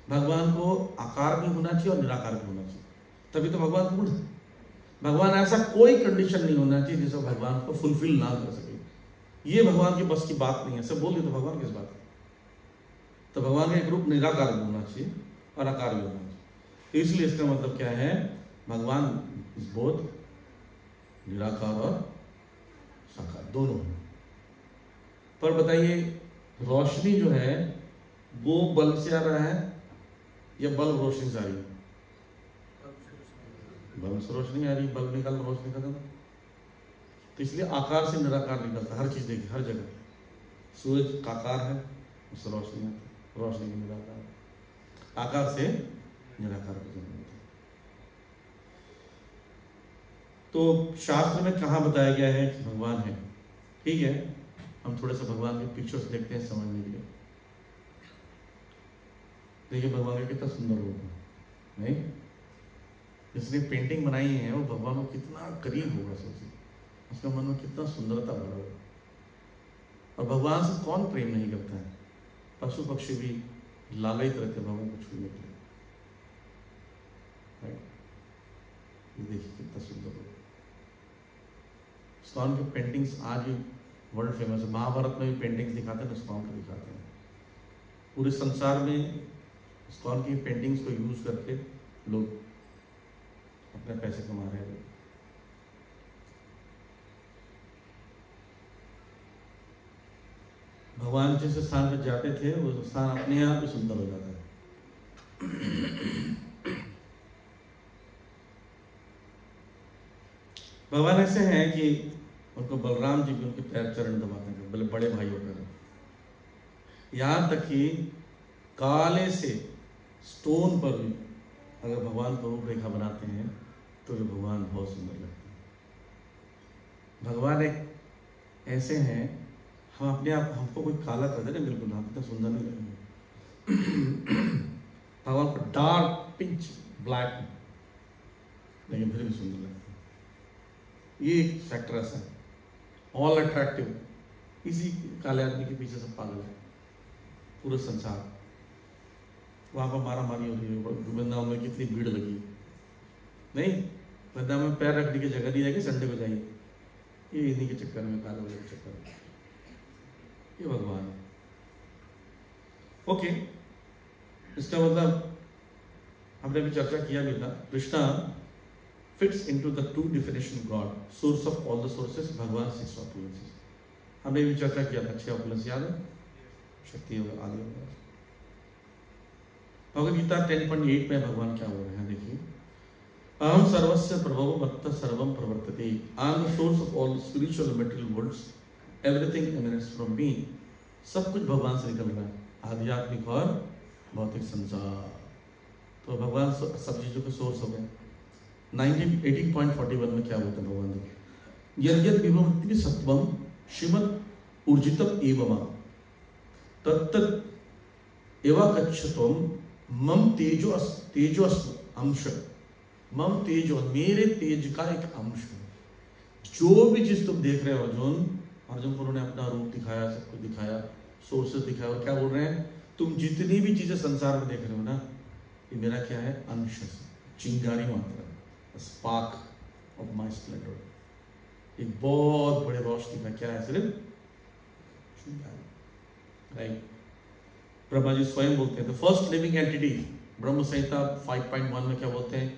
भगवान को आकार भी होना चाहिए और निराकार भी होना चाहिए, तभी तो भगवान पूर्ण है। भगवान ऐसा कोई कंडीशन नहीं होना चाहिए जिससे भगवान को फुलफिल ना कर सके। ये भगवान की बस की बात नहीं है। सब बोल तो भगवान किस बात है? तो भगवान का एक रूप निराकार भी होना चाहिए और आकार भी होना चाहिए। इसलिए इसका मतलब क्या है? भगवान इस बोध निराकार और साकार दोनों है। पर बताइए, रोशनी जो है वो बल्ब से आ रहा है या बल्ब रोशनी से आ रही है? बल्ब से रोशनी आ रही है, बल्ब निकाल रोशनी खत्म। तो इसलिए आकार से निराकार निकलता है। हर चीज देखिए, हर जगह सूरज का आकार है, उससे रोशनी आती है, रोशनी की निराकार, आकार से निराकार को जन्म होता है। तो शास्त्र में कहाँ बताया गया है कि भगवान है? ठीक है, हम थोड़े से भगवान के पिक्चर्स देखते हैं समझने के लिए। देखिए भगवान का कितना सुंदर रूप है, नहीं? जिसने पेंटिंग बनाई है वो भगवान को कितना करीब होगा, सोचिए, उसका मन में कितना सुंदरता भरा होगा। और भगवान से कौन प्रेम नहीं करता है? पशु पक्षी भी लालयित रहते भगवान को छूने के लिए। ये देखिए कितना सुंदर रूप। इस्कॉन की पेंटिंग्स आज भी वर्ल्ड फेमस है। महाभारत में भी पेंटिंग्स दिखाते हैं, इस्कॉन को दिखाते हैं। पूरे संसार में इस्कॉन की पेंटिंग्स को यूज करके लोग अपने पैसे कमा रहे हैं। भगवान जिस स्थान पर जाते थे वो स्थान अपने आप ही सुंदर हो जाता है। भगवान ऐसे हैं कि उनको बलराम जी भी उनके पैर चरण दबाते हैं, बोले बड़े भाई होकर। यहाँ तक कि काले से स्टोन पर भी अगर भगवान को रूपरेखा बनाते हैं तो भी भगवान बहुत सुंदर लगते हैं। भगवान एक ऐसे हैं, हम अपने आप हमको कोई काला कर दे ना, बिल्कुल हम इतना सुंदर नहीं लगेंगे। भगवान को डार्क पिंच ब्लैक लेकिन फिर भी सुंदर लगते हैं। ये एक फैक्टर ऐसा है, ऑल अट्रैक्टिव। इसी काले आदमी के पीछे सब पागल है, पूरा संसार। वहाँ पर मारा मारी हो रही है, वृंदावन में कितनी भीड़ लगी है, नहीं? वृंदावन में पैर रखने की जगह नहीं है कि संडे को जाइए, ये इन्हीं के चक्कर में, काले वाले के चक्कर में। ये भगवान है। ओके, इसका मतलब हमने भी चर्चा किया भी था। Krishna fits into the two definition God, source of all the sources, भगवान 6 ऑपुलेंसेस। हमने भी चर्चा किया था, 6 ऑपुलेंस याद है? शक्ति होगा, आदि होगा। भगवद गीता 10.8 में भगवान क्या बोल रहे हैं? देखिए, अहम सर्वस्य प्रभव मत्तः सर्वम प्रवर्तते, I am the source of all spiritual material worlds, everything emanates from me. सब कुछ भगवान से निकल रहा है, आध्यात्मिक और भौतिक संसार। तो भगवान सब चीजों के सोर्स हो गए। 18.41 में क्या बोलते हैं भगवान? देखिए, यद्यद् विभवति सत्वम श्रीमद् ऊर्जितम एवं तत्तद् एवाकच्छत्वम मम तेजो अंश, मम तेजो, मेरे तेज का एक अंश है। जो भी चीज तुम देख रहे हो अर्जुन को उन्होंने अपना रूप दिखाया, सब कुछ दिखाया, सोर्सेस दिखाया, और क्या बोल रहे हैं? तुम जितनी भी चीजें संसार में देख रहे हो ना, ये मेरा क्या है? अंश, चिंगारी मात्रा, स्पार्क ऑफ माई स्प्लेंडर। एक बहुत बड़े रोशनी का क्या है? सिर्फ चिंगारी। राइट। ब्रह्मा जी स्वयं बोलते हैं द फर्स्ट लिविंग एंटिटी, ब्रह्म संहिता 5.1 में क्या बोलते हैं?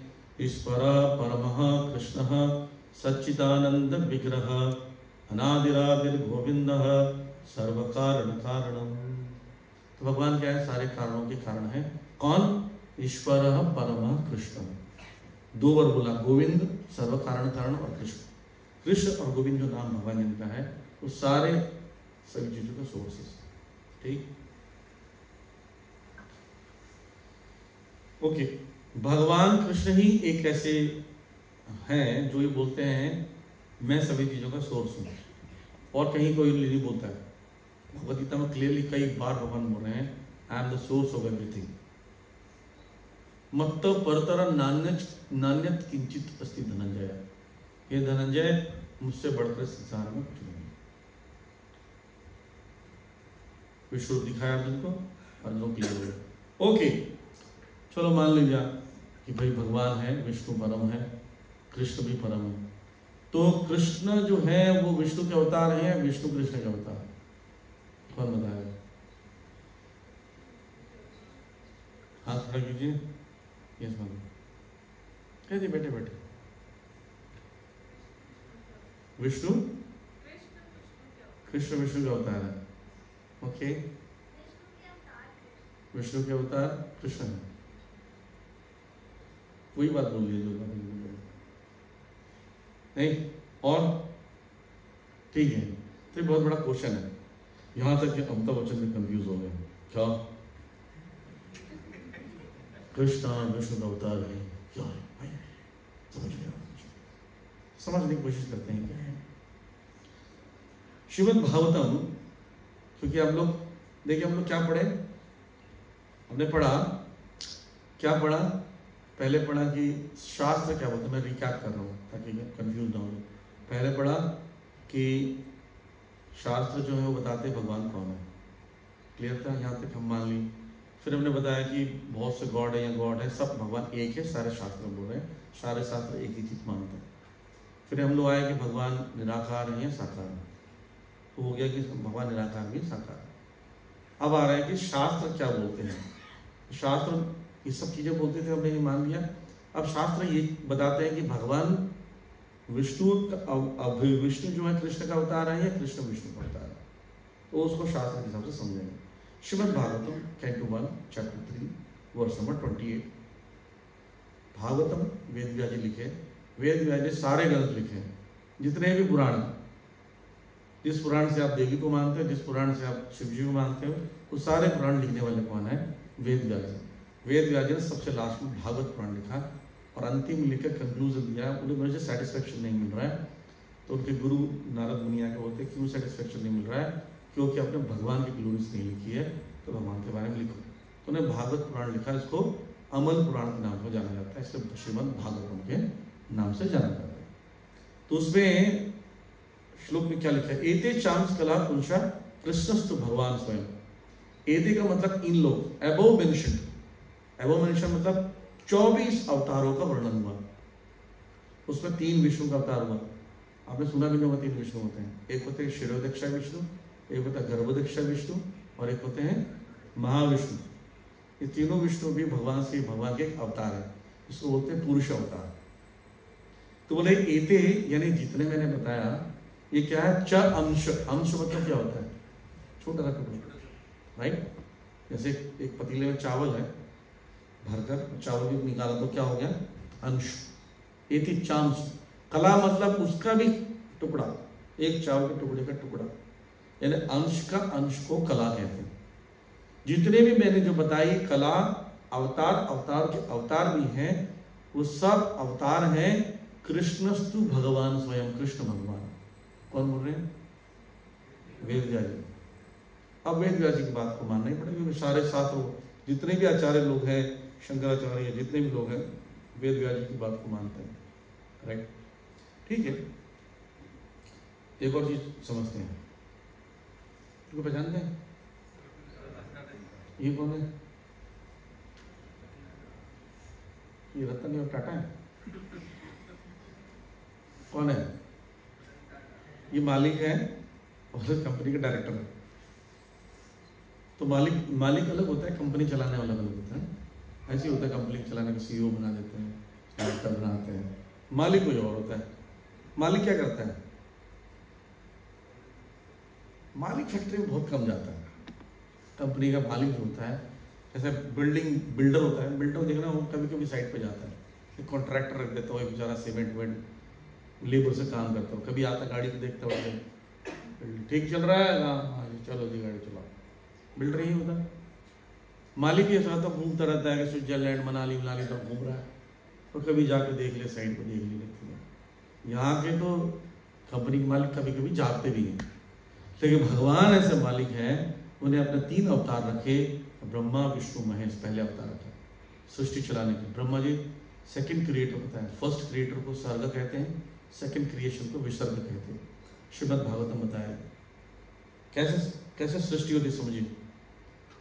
ईश्वर परमः कृष्णः सच्चिदानंद विग्रह अनादिरादिर गोविंदः सर्व कारण कारणम। तो भगवान क्या है? सारे कारणों के कारण है। कौन? ईश्वर परमः कृष्ण। 2 बार बोला, गोविंद, सर्व कारण कारण और कृष्ण। कृष्ण और गोविंद जो नाम भगवान जिनका है वो सारे सभी चीजों का सोर्सेस। ठीक, ओके। भगवान कृष्ण ही एक ऐसे हैं जो ये बोलते हैं मैं सभी चीजों का सोर्स हूं, और कहीं कोई नहीं बोलता है। भगवद गीता में क्लियरली कई बार भगवान बोल रहे हैं आई am the source of everything. मत्त परतर नान्यत किंचित अस्ति धनंजय। ये धनंजय मुझसे बढ़कर संसार में कुछ नहीं। विष्णु दिखाया अर्जुन को, अर्जुन क्लियर हो गया। ओके, चलो मान लीजिए कि भाई भगवान है, विष्णु परम है, कृष्ण भी परम है। तो कृष्ण जो है वो विष्णु के अवतार हैं, विष्णु कृष्ण के अवतार? कौन बताएगा? हाथ खड़ा कीजिए। यस मैम, कह दी बैठे बैठे। विष्णु कृष्ण विष्णु का अवतार है। ओके, विष्णु के अवतार कृष्ण है। वही बात बोल रही है जो नहीं। और ठीक है, तो बहुत बड़ा क्वेश्चन है। यहां तक कि अमिताभ बच्चन में कंफ्यूज हो गए। क्या कृष्ण विष्णु का अवतार है? क्या है? समझने की कोशिश करते हैं क्या है। श्रीमद् भागवतम, क्योंकि आप लोग देखिए, हम लोग क्या पढ़े? हमने पढ़ा, क्या पढ़ा? पहले पढ़ा कि शास्त्र क्या बोलते हैं, मैं रिकैप कर रहा हूँ ताकि कंफ्यूज ना हो। पहले पढ़ा कि शास्त्र जो है वो बताते भगवान कौन है। क्लियर था? यहाँ तक हम मान ली। फिर हमने बताया कि बहुत से गॉड है या गॉड है, सब भगवान एक है, सारे शास्त्र बोल रहे हैं, सारे शास्त्र एक ही चीज मानते हैं। फिर हम लोग आए कि भगवान निराकार है या साकार है, तो हो गया कि भगवान निराकार भी साकार है। अब आ रहा है कि शास्त्र क्या बोलते हैं। शास्त्र ये सब चीजें बोलते थे, हमने ये मान लिया। अब शास्त्र ये बताते हैं कि भगवान विष्णु जो है कृष्ण का अवतार है या कृष्ण विष्णु का अवतार है, तो उसको शास्त्र के हिसाब से समझेंगे। Srimad Bhagavatam canto 1 chapter 3 verse number 28। Bhagavatam Veda Vyasa ji लिखे, वेद व्यास जी सारे ग्रंथ लिखे, जितने भी पुराण, जिस पुराण से आप देवी को मानते हो, जिस पुराण से आप शिव जी को मानते हो, वो सारे पुराण लिखने वाले कौन है? वेद व्यास जी। वेद व्यास जी ने सबसे लास्ट में भागवत पुराण लिखा और अंतिम लिखकर कंक्लूजन दिया। उन्हें मुझे सेटिस्फेक्शन नहीं मिल रहा है, तो उनके गुरु नारद मुनि आके बोलते क्यों सेटिस्फेक्शन नहीं मिल रहा है? क्योंकि आपने भगवान की ग्लोरीज नहीं लिखी है, तो भगवान के बारे में लिखो। तो उन्हें भागवत पुराण लिखा, इसको अमल पुराण के नाम से जाना जाता है, इसलिए श्रीमद् भागवतम के नाम से जाना जाता है। तो उसमें श्लोक में क्या लिखा है? एते चांस कला पुंसा कृष्णस्तु भगवान स्वयं। एते का मतलब इन लोग, एबोव मेंशन्ड। एबोव मेंशन मतलब 24 अवतारों का वर्णन हुआ। उसमें 3 विष्णु का अवतार हुआ। आपने सुना भी नहीं होगा 3 विष्णु होते हैं। एक होते हैं शिरोदक्षा विष्णु, एक होता है गर्भदक्षा विष्णु, और एक होते हैं महाविष्णु। ये तीनों विष्णु भी भगवान के एक अवतार है, इसको बोलते हैं पुरुष अवतार। तो बोले एते यानी जितने मैंने बताया, ये क्या है? च अंश। अंश मतलब क्या होता है? छोटा सा टुकड़ा, राइट? जैसे एक पतीले में चावल है, भरकर चावल भी निकाला तो क्या हो गया? अंश। एति चांस। कला मतलब उसका भी टुकड़ा, एक चावल के टुकड़े का टुकड़ा, यानी अंश का अंश को कला कहते हैं। जितने भी मैंने जो बताई कला, अवतार, अवतार के अवतार भी हैं, वो सब अवतार हैं कृष्णस्तु भगवान स्वयं। कृष्ण भगवान। कौन बोल रहे हैं? वेद व्यास जी। अब वेद व्यास जी की बात को मानना ही पड़ेगा, क्योंकि सारे शास्त्र जितने भी आचार्य लोग हैं, शंकराचार्य, जितने भी लोग हैं, वेद व्यास जी की बात को मानते हैं, राइट? ठीक है, एक और चीज समझते हैं, इनको पहचानते हैं? ये कौन है? ये रतन और टाटा है? कौन है? ये मालिक है और कंपनी के डायरेक्टर है। तो मालिक अलग होता है, कंपनी चलाने वाला अलग होता है। ऐसे ही होता है, कंपनी चलाने का CEO बना देते हैं, डायरेक्टर बनाते हैं, मालिक कोई और होता है। मालिक क्या करता है? मालिक फैक्ट्री में बहुत कम जाता है। कंपनी का मालिक जो होता है, जैसे बिल्डर होता है, बिल्डर देखना वो कभी कभी साइड पे जाता है, एक कॉन्ट्रैक्टर रख देता है, बेचारा सीमेंट लेबर से काम करता हो, कभी आता गाड़ी को देखता हो, ठीक चल रहा है ना, हाँ जी चलो जी गाड़ी चलाओ। बिल्डर ही होता है। मालिक ये चाहता घूमता रहता है कि स्विट्जरलैंड मनाली तक घूम रहा है, और कभी जाकर देख ले, साइड पर देख ले। यहाँ के तो कंपनी के मालिक कभी कभी जागते भी हैं, लेकिन भगवान ऐसे मालिक हैं, उन्हें अपने 3 अवतार रखे, ब्रह्मा विष्णु महेश पहले अवतार रखे सृष्टि चलाने के। ब्रह्मा जी सेकंड क्रिएटर होता है, फर्स्ट क्रिएटर को सर्ग कहते हैं, सेकंड क्रिएशन को विसर्ग कहते हैं। श्रीमद् भागवतम बताया कैसे सृष्टि होती, समझिए।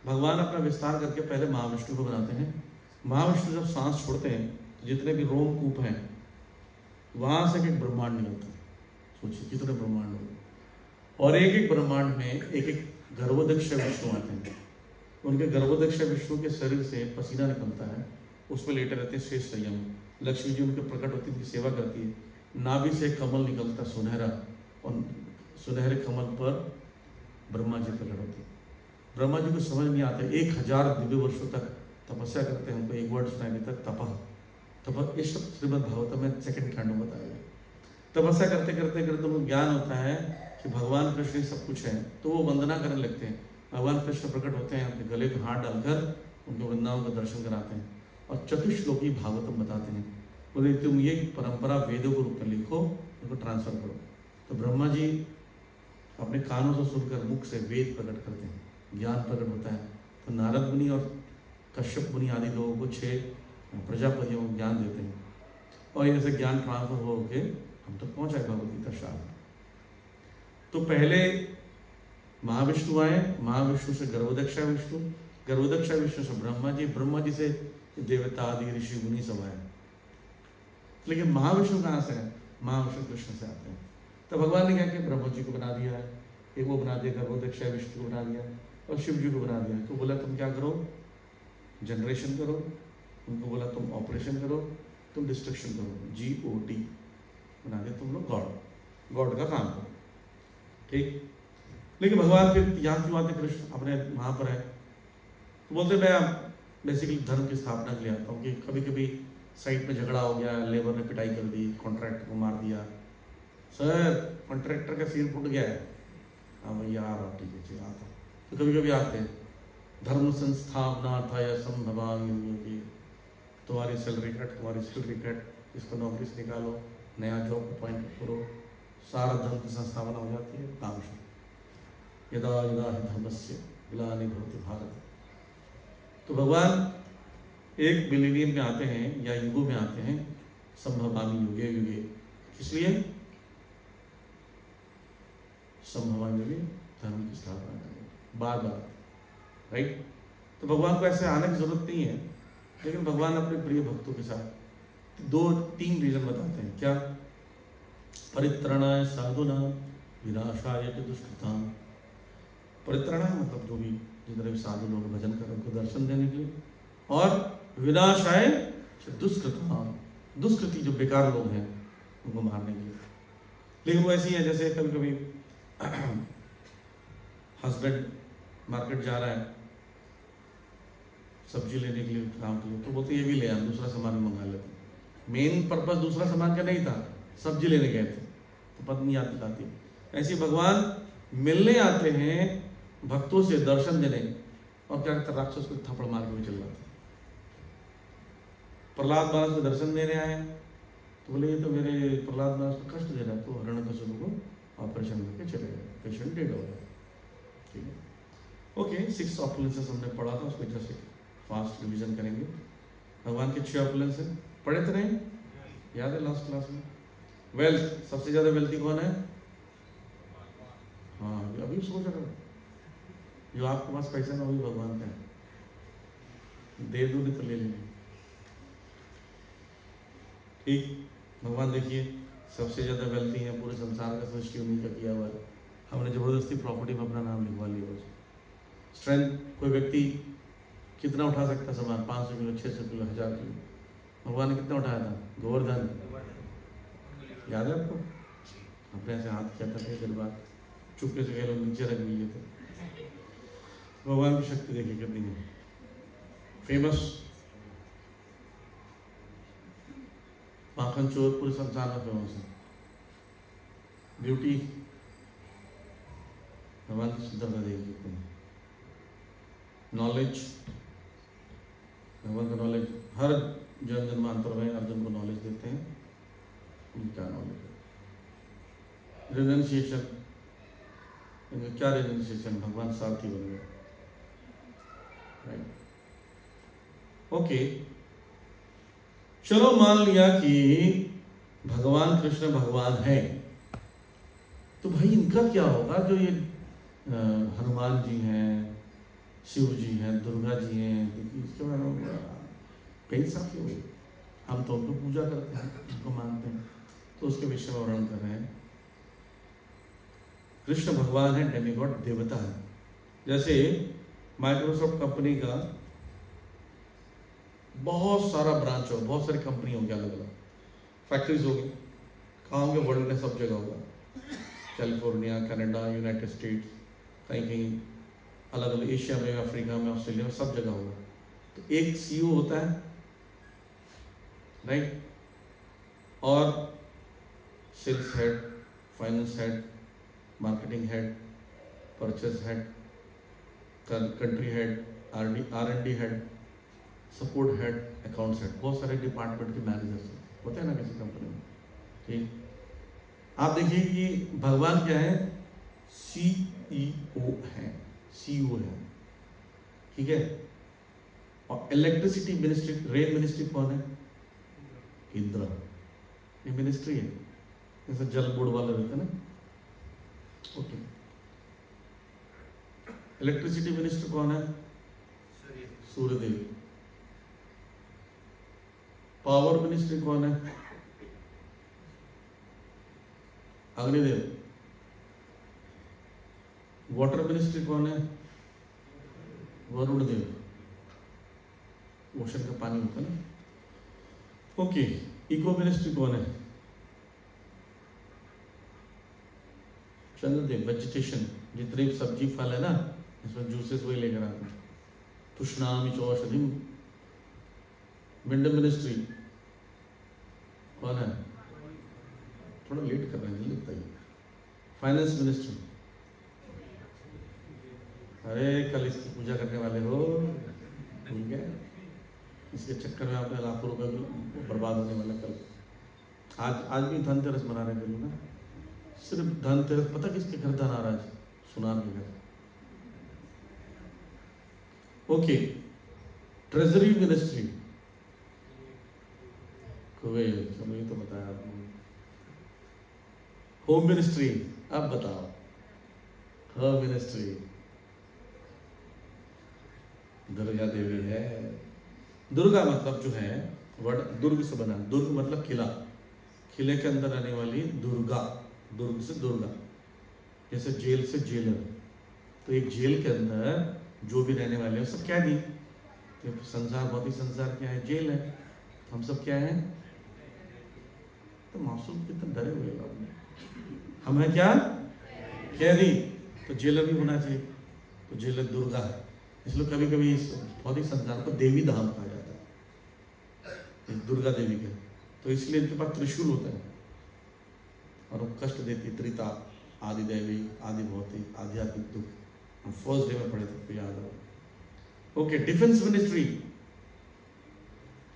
भगवान अपना विस्तार करके पहले महाविष्णु को बनाते हैं। महाविष्णु जब सांस छोड़ते हैं तो जितने भी रोमकूप हैं वहां से एक ब्रह्मांड निकलता है। सोचिए कितने ब्रह्मांड हो, और एक एक ब्रह्मांड में एक गर्भोदक्ष विष्णु आते हैं। उनके गर्भोदक्ष विष्णु के शरीर से पसीना निकलता है, उस पर लेटे रहते हैं शेष सैया में। लक्ष्मी जी उनके प्रकट होती है, उनकी सेवा करती है। नाभि से कमल निकलता सुनहरा, और सुनहरे कमल पर ब्रह्मा जी प्रकट होते हैं। ब्रह्मा जी को समझ नहीं आता, 1000 दिव्य वर्षों तक तपस्या करते हैं। हमको एक वर्ड सुनाई देता है, तप। इस श्रीमद् भागवतम में सेकंड खंड में बताया गया। तपस्या करते करते करते उनको ज्ञान होता है कि भगवान कृष्ण सब कुछ है, तो वो वंदना करने लगते हैं। भगवान कृष्ण प्रकट होते हैं, अपने गले पर हाथ डालकर उनके वृंदावन का दर्शन कराते हैं और चतुश्लोकी भागवतम बताते हैं। बोले तुम ये परंपरा वेदों के रूप में लिखो, उनको ट्रांसफर करो। तो ब्रह्मा जी अपने कानों से सुनकर मुख से वेद प्रकट करते हैं, ज्ञान प्रकट होता है। तो नारद मुनि और कश्यप मुनि आदि लोगों को 6 प्रजापतियों को ज्ञान देते हैं, और ऐसे ज्ञान ट्रांसफर हो के हम तक पहुँचा है भगवत गीता शास्त्र। तो पहले महाविष्णु आए, महाविष्णु से गर्भोदक्षा विष्णु, गर्भोदक्षा विष्णु से ब्रह्मा जी से देवता आदि ऋषि मुनि सब आए। लेकिन महाविष्णु कहाँ से है? महाविष्णु कृष्ण से आते हैं। तो भगवान ने क्या किया? ब्रह्मा जी को बना दिया है, एक वो बना दिया, गर्भोदक्षा विष्णु को बना दिया, और शिव जी को बना दिया। तो बोला तुम क्या करो? जनरेशन करो। उनको बोला तुम ऑपरेशन करो, तुम डिस्ट्रक्शन करो, GOD बना दिया। तुम लोग गॉड का काम करो, ठीक। लेकिन भगवान फिर यहाँ क्यों आते? कृष्ण अपने वहाँ पर है, तो बोलते मैं बेसिकली धर्म की स्थापना के लिए आता हूँ कि कभी कभी साइट में झगड़ा हो गया, लेबर ने पिटाई कर दी, कॉन्ट्रैक्टर को मार दिया, सर कॉन्ट्रैक्टर का सिर फूट गया है, हाँ भैया आ रहा, ठीक है आता। तो कभी कभी आते हैं, धर्म संस्थापना था या संभवामी, तुम्हारी सैलरी कट, इसको नौकरी से निकालो, नया जॉब अपॉइंट करो, सारा धर्म की संस्थापना हो जाती है, काम शुरू। यदा यदा हि धर्मस्य ग्लानिर्भवति भारत। तो भगवान एक मिलेनियम में आते हैं या युगों में आते हैं, संभवामी युगे युगे, इसलिए संभवामी युगे धर्म की स्थापना करें बार बार, राइट। तो भगवान को ऐसे आने की जरूरत नहीं है, लेकिन भगवान अपने प्रिय भक्तों के साथ 2-3 रीजन बताते हैं। क्या? परित्रणाय साधुना विनाशाय च दुष्कृताम। परित्रणाय मतलब जो भी जितने भी साधु लोग भजन कर उनको दर्शन देने के लिए, और विनाशाय दुष्कृताम, दुष्कृति जो बेकार लोग हैं उनको मारने के लिए। लेकिन वो ऐसी है जैसे कभी कभी हस्बैंड मार्केट जा रहा है सब्जी लेने के लिए, काम के लिए, तो बोलते ये भी ले आए, दूसरा सामान मंगा लेते। मेन पर्पस दूसरा सामान का नहीं था, सब्जी लेने गए थे, तो पत्नी याद दिलाती है। ऐसे भगवान मिलने आते हैं भक्तों से, दर्शन देने, और क्या करता? राक्षस को थप्पड़ मार के भी चल जाते। प्रहलाद महाराज को दर्शन देने आए, तो बोले ये तो मेरे प्रहलाद महाराज को कष्ट दे रहा है, तो हिरण्यकशिपु को ऑपरेशन करके चले गए, पेशेंट डेड हो गया, ठीक है। ओके, 6 ऑपुलेंसेस हमने पढ़ा था, उसको जैसे फास्ट रिविजन करेंगे। भगवान के 6 ऑपुलेंस हैं, पढ़े तो नहीं? याद है लास्ट क्लास में? वेल्थ, सबसे ज्यादा वेल्थी कौन है? हाँ, अभी सोच रहा हूँ, जो आपके पास पैसा ना वही भगवान का है, दे दो नहीं तो ले लेंगे, ठीक। भगवान देखिए सबसे ज्यादा वेल्थी है, पूरे संसार का सृष्टि उन्हीं का किया हुआ है। हमने जबरदस्ती प्रॉपर्टी में अपना नाम लिखवा लिया, स्ट्रेंथ, कोई व्यक्ति कितना उठा सकता सामान, 500 किलो, 600 किलो, 1000 किलो। भगवान ने कितना उठाया था? गोवर्धन, याद है आपको? अपने ऐसे हाथ किया था कई बार, चुपके से कई लोग नीचे रख लिए थे। भगवान की शक्ति देखिए कितनी है। फेमस माखन चोर पूरे संसार में फेमस है। ब्यूटी, भगवान की सुंदरता देखिए कितनी। नॉलेज, भगवान का नॉलेज हर जन जन्मांतर में अर्जुन को नॉलेज देते हैं, उनका नॉलेज है। रिनंसिएशन, इनका क्या रिनंसिएशन? भगवान सारथी बन गए, राइट? ओके, चलो मान लिया कि भगवान कृष्ण भगवान है, तो भाई इनका क्या होगा? जो ये हनुमान जी हैं, शिव जी हैं, दुर्गा जी हैं, इसके बारे में कई साथी हुए। हम तो उनको पूजा करते हैं, उनको मानते हैं, तो उसके विषय में वर्णन कर रहे हैं। कृष्ण भगवान है, डेमीगॉड, देवता है। जैसे माइक्रोसॉफ्ट कंपनी का बहुत सारा ब्रांच हो, बहुत सारी कंपनी होगी, अलग अलग फैक्ट्रीज होगी, कहाँ होंगे? वर्ल्ड में सब जगह होगा, कैलिफोर्निया, कनाडा, यूनाइटेड स्टेट्स, कहीं कहीं अलग अलग, एशिया में, अफ्रीका में, ऑस्ट्रेलिया में, सब जगह होगा। तो एक सीईओ होता है, राइट? और sales head, finance head, marketing head, purchase head, country head, R&D head, support head, accounts head, बहुत सारे डिपार्टमेंट के मैनेजर्स होते हैं ना किसी कंपनी में। ठीक, आप देखिए कि भगवान क्या है? CEO है, CEO है, ठीक है? और इलेक्ट्रिसिटी मिनिस्ट्री, रेल मिनिस्ट्री कौन है? इंद्र, ये मिनिस्ट्री है, जैसे जल बोर्ड वाले रहते हैं ना। ओके, इलेक्ट्रिसिटी मिनिस्टर कौन है? सूर्यदेव। पावर मिनिस्ट्री कौन है? अग्निदेव। वाटर मिनिस्ट्री कौन है? वरुण देव, ओशन का पानी होता है ना। ओके, इको मिनिस्ट्री कौन है? चंद्रदेव। वेजिटेशन, जितने भी सब्जी फल है ना, इसमें जूसेस वही लेकर आते हैं। तुष्णामि च औषधिम। विंड मिनिस्ट्री कौन है? थोड़ा लेट कर रहे हैं, जल्दी बताइए। फाइनेंस मिनिस्ट्री, अरे कल इसकी पूजा करने वाले हो, भूल गए? इसके चक्कर में आपने लाखों रुपए बर्बाद होने वाला कल। आज भी धनतेरस मना रहे हैं ना, सिर्फ धनतेरस। पता किसके घर धन आ रहा है? सुनार के घर। ओके, ट्रेजरी मिनिस्ट्री, कुवैत, चलो ये तो बताया आपने। होम मिनिस्ट्री, अब बताओ। होम मिनिस्ट्री दुर्गा देवी है। दुर्गा मतलब जो है वर्ड दुर्ग से बना, दुर्ग मतलब किला, किले के अंदर रहने वाली दुर्गा, दुर्ग से दुर्गा, जैसे जेल से जेलर। तो एक जेल के अंदर जो भी रहने वाले हैं सब क्या दी? तो संसार, भौतिक संसार क्या है? जेल है। हम सब क्या है? तो मासूम कितना डरे हुए लोग, हम है क्या? कैदी। तो जेलर भी होना चाहिए, तो जेलर दुर्गा है। इसलिए कभी कभी इस भौतिक संसार को देवी धाम कहा जाता है, इस दुर्गा देवी का। तो इसलिए इनके पास त्रिशूल होता है और वो कष्ट देती, त्रिता, आदि दैवी, आदि भौतिक, आध्यात्मिक दुख। हम फर्स्ट डे में पढ़े थे, याद हो। ओके, डिफेंस मिनिस्ट्री,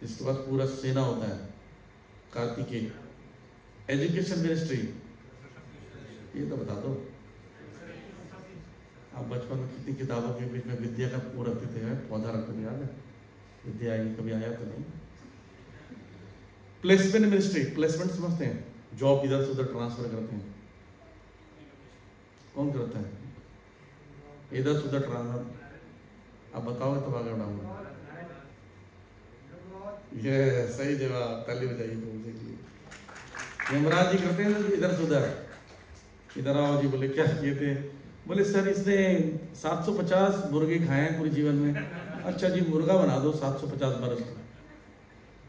इसके पास पूरा सेना होता है, कार्तिकेय। एजुकेशन मिनिस्ट्री, ये तो बता दो। आप बचपन में कितनी किताबों के बीच में विद्या का वो रखते थे, पौधा रखते थे, याद है? विद्या आई, कभी आया तो नहीं। प्लेसमेंट मिनिस्ट्री, प्लेसमेंट समझते हैं? जॉब इधर से उधर ट्रांसफर करते हैं, कौन करता है? इधर से उधर ट्रांसफर। आप बताओगे तब आगे बढ़ाऊंगा। ये सही जवाब, ताली बजाइए मुझे के लिए। यमराज जी करते हैं इधर से उधर, इधर आओ जी, बोले क्या किए थे? बोले सर इसने 750 मुर्गे खाए हैं पूरे जीवन में। अच्छा जी मुर्गा बना दो 750 बरस का,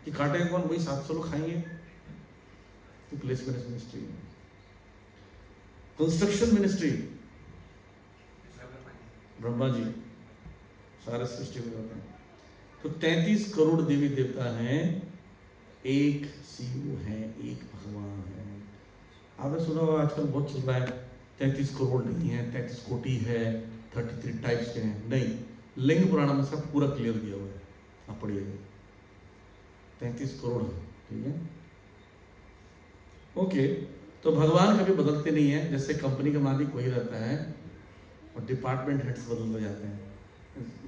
कि काटेंगे कौन, वही 700 लोग खाएंगे। तो placement ministry, construction ministry Brahma ji सारे सृष्टि में होते हैं। तो 33 करोड़ देवी देवता हैं, एक शिव है, एक भगवान है। आपने सुना होगा आजकल बहुत चल रहा है 33 करोड़ नहीं है, 33 कोटि है, 33 टाइप्स के हैं। नहीं, लिंग पुराण में सब पूरा क्लियर दिया हुआ है, आप पढ़िएगा। 33 करोड़ है, ठीक है, ओके। तो भगवान कभी बदलते नहीं है, जैसे कंपनी का मालिक वही रहता है और डिपार्टमेंट हेड्स बदलते जाते हैं।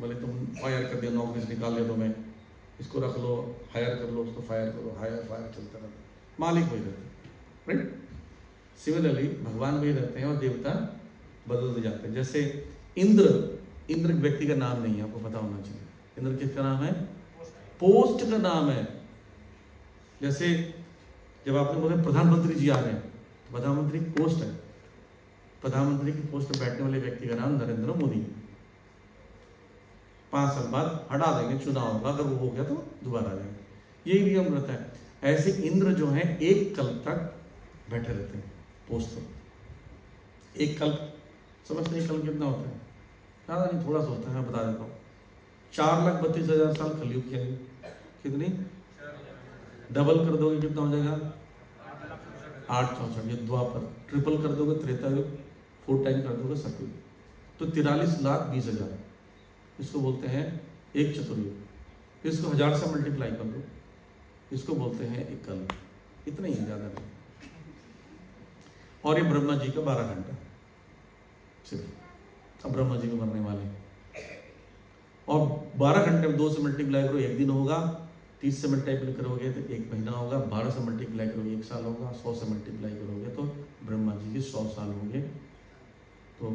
बोले तुम फायर कर दिया, नौकरी से निकाल दिया, तुम्हें इसको रख लो, हायर कर लो, उसको फायर करो, हायर फायर चलता रहता है, मालिक वही रहता है, राइट। सिमिलरली भगवान वही रहते हैं और देवता बदलते जाते हैं। जैसे इंद्र, इंद्र व्यक्ति का नाम नहीं है, आपको पता होना चाहिए। इंद्र किसका नाम है? पोस्ट का नाम है। जैसे जब आपने बोले प्रधानमंत्री जी आ रहे हैं, तो प्रधानमंत्री पोस्ट है, प्रधानमंत्री की पोस्ट पर बैठने वाले व्यक्ति का नाम नरेंद्र मोदी। 5 साल बाद हटा देंगे, चुनाव होगा, अगर वो हो गया तो दोबारा आ जाएंगे, यही नियम रहता है। ऐसे इंद्र जो है एक कल्प तक बैठे रहते हैं पोस्ट पर। एक कल्प समझते हैं, कल्प कितना होता है? ज़्यादा नहीं, थोड़ा सा होता है, मैं बता देता हूँ। 4,32,000 साल कलयुग की आयु। कितनी? डबल कर दोगे कितना हो जाएगा? 864। ये द्वापर, ट्रिपल कर दोगे त्रेता युग, 4 टाइम कर दोगे सतयुग, तो 43,20,000। इसको बोलते हैं एक चतुर्युग। इसको 1000 से मल्टीप्लाई कर दो, इसको बोलते हैं एक कल्प। इतना ही, ज़्यादा नहीं। और ये ब्रह्मा जी का 12 घंटा सिर्फ। अब ब्रह्मा जी में मरने वाले, और 12 घंटे में 2 से मल्टीप्लाई करो 1 दिन होगा, 30 से मल्टीप्लाई करोगे तो 1 महीना होगा, 12 से मल्टीप्लाई करोगे 1 साल होगा, 100 से मल्टीप्लाई करोगे तो ब्रह्मा जी के 100 साल होंगे। तो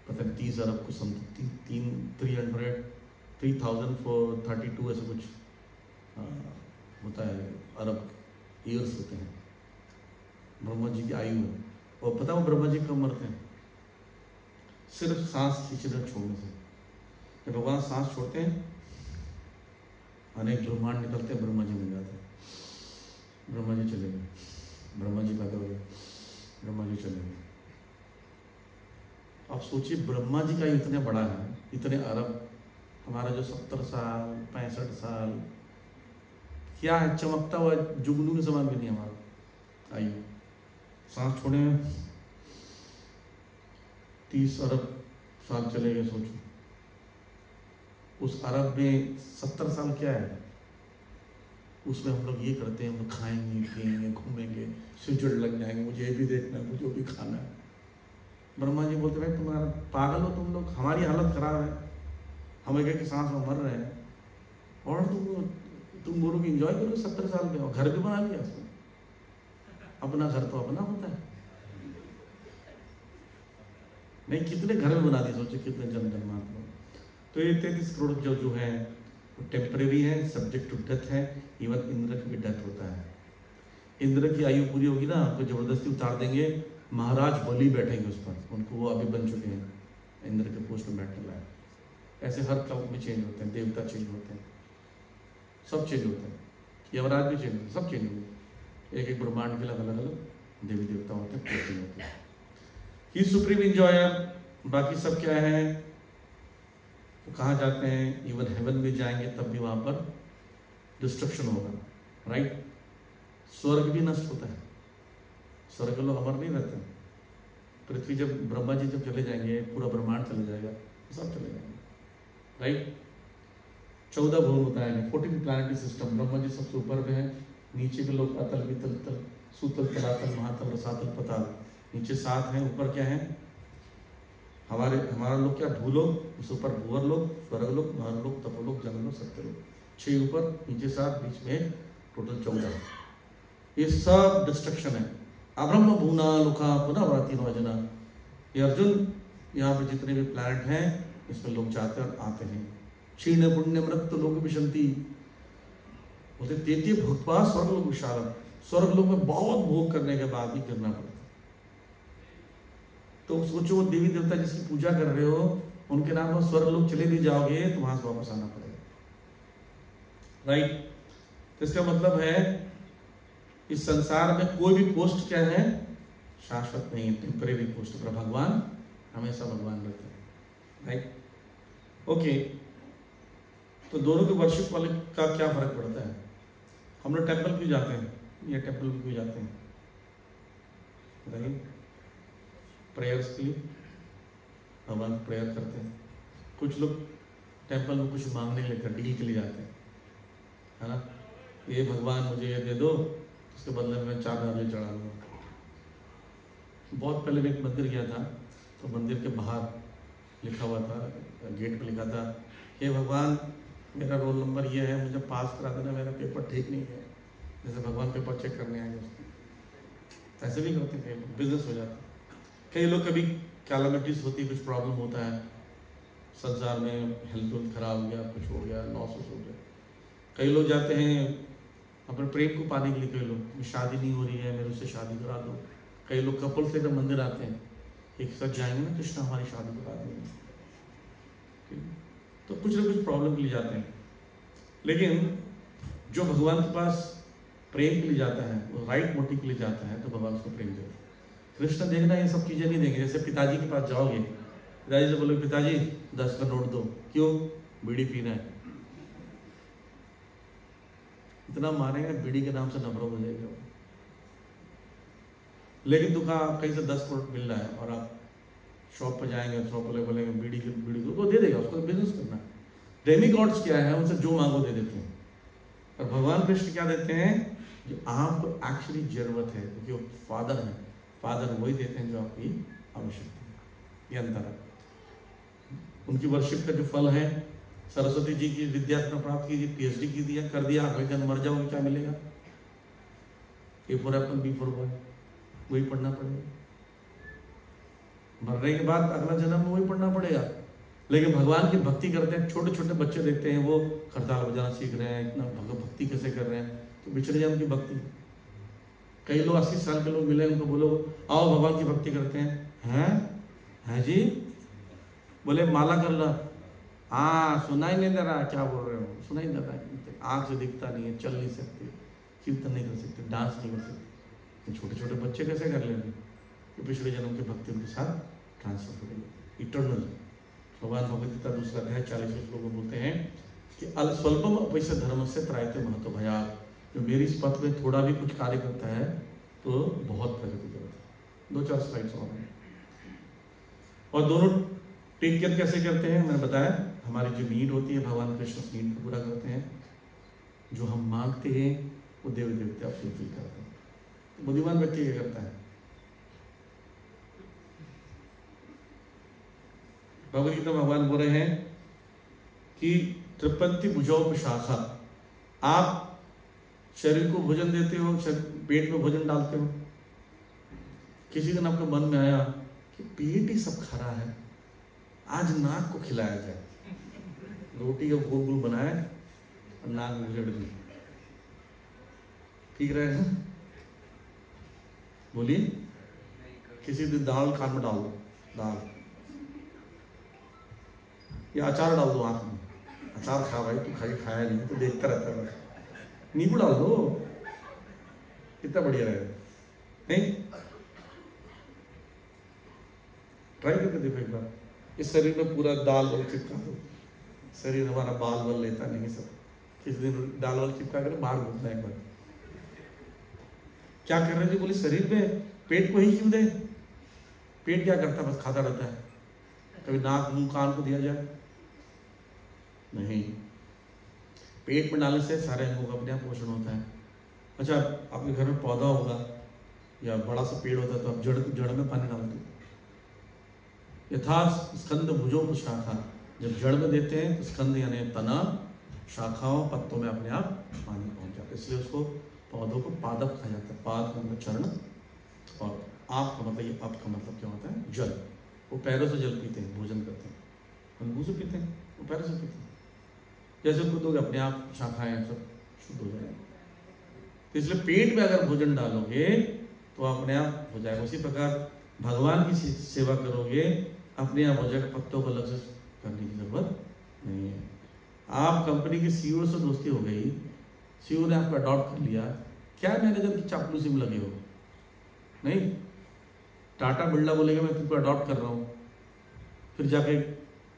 पता नहीं 30 अरब को समथिंग 3,432 ऐसे कुछ होता है, अरब ईयर्स होते हैं ब्रह्मा जी की आयु है। और पता है वो ब्रह्मा जी कब मरते हैं? सिर्फ सांस खींचने छोड़ने से। जब भगवान सांस छोड़ते हैं, अनेक ब्रह्मांड निकलते हैं, ब्रह्मा जी मिल जाते हैं। ब्रह्मा जी चले गए, ब्रह्मा जी पैदा हो गए, ब्रह्मा जी चले गए। आप सोचिए ब्रह्मा जी का इतना बड़ा है, इतने अरब, हमारा जो 70 साल 65 साल क्या है, चमकता हुआ जुगनू के समान भी नहीं हमारा आयु। सांस छोड़े 30 अरब साल चले गए, सोचो। उस अरब में 70 साल क्या है, उसमें हम लोग ये करते हैं, हम लोग खाएंगे पिएंगे घूमेंगे, स्विट्जरलैंड लग जाएंगे, मुझे ये भी देखना है, मुझे भी खाना है। ब्रह्मा जी बोलते भाई तुम्हारा पागल हो तुम लोग, हमारी हालत खराब है, हम एक सांस में मर रहे हैं, और तुम बोलोगे इंजॉय करो 70 साल के, और घर भी बना लिया उसमें। अपना घर तो अपना होता है, नहीं कितने घर में बना दिए, सोचो कितने जन्मात्मा। तो ये 33 करोड़ जो है वो टेम्परेरी है, सब्जेक्ट टू डेथ है। इवन इंद्र की भी डेथ होता है। इंद्र की आयु पूरी होगी ना, तो जबरदस्ती उतार देंगे, महाराज बलि बैठेंगे उस पर, उनको वो अभी बन चुके हैं इंद्र के पोस्ट में बैठने लायक। ऐसे हर कल्प में चेंज होते हैं, देवता चेंज होते हैं, सब चेंज होते हैं, यमराज भी चेंज होते हैं, सब चेंज होते हैं। एक एक ब्रह्मांड के अलग अलग देवी देवता होते हैं। ही सुप्रीम इंजॉयर, बाकी सब क्या है, वो कहाँ जाते हैं, इवन हेवन भी जाएंगे तब भी वहाँ पर डिस्ट्रक्शन होगा, राइट। स्वर्ग भी नष्ट होता है, स्वर्ग लोग अमर नहीं रहते। पृथ्वी जब ब्रह्मा जी जब चले जाएंगे, पूरा ब्रह्मांड चले जाएगा, सब चले जाएंगे, राइट। 14 भुवन होता है, 14 प्लैनेटरी सिस्टम। ब्रह्मा जी सबसे ऊपर पे है, नीचे के लोग अतल वितल तल सुतल तलातल महातल रसातल पताल, नीचे 7 हैं, ऊपर क्या है, हमारा लोग क्या, भूलोक, उस ऊपर भूवर लोग, स्वर्ग लोग, महर लोग, तपोलोक, जंगल लोग, सत्य लोग। 6 ऊपर, नीचे 7, बीच में टोटल 14। ये सब डिस्ट्रक्शन है। अब्रह्म भूना लुखा पुनः व्रति नौजना। ये अर्जुन, यहाँ पे जितने भी प्लैनेट हैं इसमें लोग जाते और आते हैं। क्षीण पुण्य मृत्यु लोग विशंति बोलते, तेती भुक्त्वा स्वर्ग लोग विशाल। स्वर्ग लोग में बहुत भोग करने के बाद ही गिरना पड़ता। तो सोचो वो देवी देवता जिसकी पूजा कर रहे हो उनके नाम पर स्वर्ग लोग चले भी जाओगे तो वहां से वापस आना पड़ेगा, राइट। तो इसका मतलब है इस संसार में कोई भी पोस्ट क्या है, शाश्वत नहीं है, टेम्परेरी पोस्ट पर भगवान हमेशा भगवान रहते हैं, राइट। ओके, तो दोनों के वर्शिप वाले का क्या फर्क पड़ता है? हम लोग टेम्पल क्यों जाते हैं, या टेम्पल क्यों जाते हैं? राइट, प्रेयर्स के लिए, भगवान प्रेयर करते हैं। कुछ लोग टेम्पल में कुछ मांगने के लिए, डील के लिए जाते हैं, है ना, ये भगवान मुझे ये दे दो, उसके बदले में 4 नारियल चढ़ा दूंगा। बहुत पहले मैं एक मंदिर गया था, तो मंदिर के बाहर लिखा हुआ था, गेट पे लिखा था, हे भगवान मेरा रोल नंबर ये है, मुझे पास करा देना, मेरा पेपर ठीक नहीं है। जैसे भगवान पेपर चेक करने आएंगे उसको, ऐसे भी करते हैं, बिजनेस हो जाता है। कई लोग कभी कैलामिटीज होती है, कुछ प्रॉब्लम होता है संसार में, हेल्थ खराब हो गया, कुछ हो गया, लॉस हो गया, कई लोग जाते हैं अपने प्रेम को पाने के लिए। कई लोग शादी नहीं हो रही है, मेरे उससे शादी करा दो। कई लोग कपल से जब मंदिर आते हैं एक साथ जाएंगे ना, कृष्णा हमारी शादी करा देंगे, तो कुछ ना कुछ प्रॉब्लम के लिए जाते हैं। लेकिन जो भगवान के पास प्रेम के लिए जाता है, वो राइट मोटिव के लिए जाता है, तो भगवान उसको प्रेम देते हैं। कृष्ण देखना ये सब चीज़ें नहीं देंगे। जैसे पिताजी के पास जाओगे, पिताजी से बोलोगे पिताजी 10 का नोट दो, क्यों? बीड़ी पीना है। इतना मारेंगे बीड़ी के नाम से नफरत हो जाएगी। लेकिन दुकान कहीं से 10 करोड़ मिल रहा है और आप शॉप पर जाएंगे, शॉप वाले बोलेंगे बीड़ी को दे देगा, उसको बिजनेस करना है। डेमी गॉड्स क्या है, उनसे जो मांगो दे देते हैं। और भगवान कृष्ण क्या देते हैं, जो आपको एक्चुअली जरूरत है, क्योंकि वो फादर है। फादर वही देते हैं जो आपकी आवश्यकता है, ये अंतर है। उनकी वर्शिप का जो फल है, सरस्वती जी की विद्या प्राप्त कीजिए, PhD की दिया कर दिया, अगले जन्म मर जाओगे, क्या मिलेगा? A for apple, B for boy, वही पढ़ना पड़ेगा। मरने के बाद अगला जन्म में वही पढ़ना पड़ेगा। लेकिन भगवान की भक्ति करते हैं, छोटे छोटे बच्चे देखते हैं वो खरताल बजाना सीख रहे हैं, इतना भक्ति कैसे कर रहे हैं, तो बिछड़ जाए उनकी भक्ति। कई लोग 80 साल के लोग मिले, उनको बोलो आओ भगवान की भक्ति करते हैं जी, बोले माला कर ला, हाँ सुनाई नहीं दे रहा, क्या बोल रहे हो, सुनाई नहीं दे रहा, आँख से दिखता नहीं है, चल नहीं सकते, कीर्तन नहीं कर सकते, डांस नहीं कर सकते। छोटे छोटे बच्चे कैसे कर लेंगे? कि पिछले जन्म की भक्ति उनके साथ ट्रांसफर हो गई इटर्नल। भगवान भगवद गीता दूसरा अध्याय 40 श्लोक में बोलते हैं कि अल स्वल्पम अपैस्य धर्म से त्रायते महतो भयात्, जो मेरी इस पथ में थोड़ा भी कुछ कार्य करता है तो बहुत प्रगति करता है। 2-4 स्लाइड्स और हैं। और दोनों टेक केयर कैसे करते हैं, मैंने बताया, हमारी जो नीड होती है भगवान कृष्ण उस नीड को पूरा करते हैं। जो हम मांगते हैं वो देवी देवता फुलफिल करते हैं। तो बुद्धिमान व्यक्ति क्या करता है? भगवद गीता में भगवान बोल रहे हैं कि तृप्यंति भुजौ शाखा, आप शरीर को भोजन देते हो, पेट में भोजन डालते हो। किसी दिन आपके मन में आया कि पेट ही सब खा रहा है, आज नाक को खिलाया जाए, रोटी का गोल गोल बनाए और नाक में उजड़ दी, ठीक रहेगा? बोलिए। किसी दिन दाल कान में डाल दो, दाल या अचार डाल दो आँख में, अचार खा भाई, तू खाया नहीं तो देखता रहता है, नींबू डाल दो, कितना बढ़िया रहेगा, नहीं? ट्राई करके देखो एक बार। इस शरीर में पूरा दाल वाल चिपका दो, शरीर हमारा बाल वाल लेता नहीं सब, किसी दिन दाल वाल चिपका कर बाहर घूमना एक बार। क्या कर रहे थे? बोले शरीर में पेट को ही क्यों दे? पेट क्या करता है? बस खाता रहता है। कभी नाक मुंह कान को दिया जाए? नहीं। पेट में डालने से सारे अंगों का अपने आप पोषण होता है। अच्छा, आपके घर में पौधा होगा या बड़ा सा पेड़ होता है तो आप जड़ में पानी डालते हो। यथा स्कंद भुजो शाखा, जब जड़ में देते हैं तो स्कंद यानी तना, शाखाओं पत्तों में अपने आप पानी पहुंच जाता है, इसलिए उसको पौधों को पादप कहा जाता है। पाद का मतलब चरण और आप का मतलब, ये आप का मतलब क्या होता है? जल। वो पैरों से जल पीते हैं, भोजन करते हैं। हम मुँह से पीते हैं, वो पैरों से पीते हैं। जैसे उनको दोगे अपने आप शाखाएं सब शुद्ध हो जाएंगे। तो इसलिए पेट में अगर भोजन डालोगे तो अपने आप हो जाएगा। उसी प्रकार भगवान की सेवा करोगे, अपने आप हो जाएगा, पत्तों को अलग से करने की जरूरत नहीं है। आप कंपनी के सीईओ से दोस्ती हो गई, सीईओ ने आपको अडॉप्ट कर लिया, क्या मैनेजर की चापलूसी में लगे हो? नहीं, टाटा बिरला बोलेगा मैं तुमको अडॉप्ट कर रहा हूँ, फिर जाके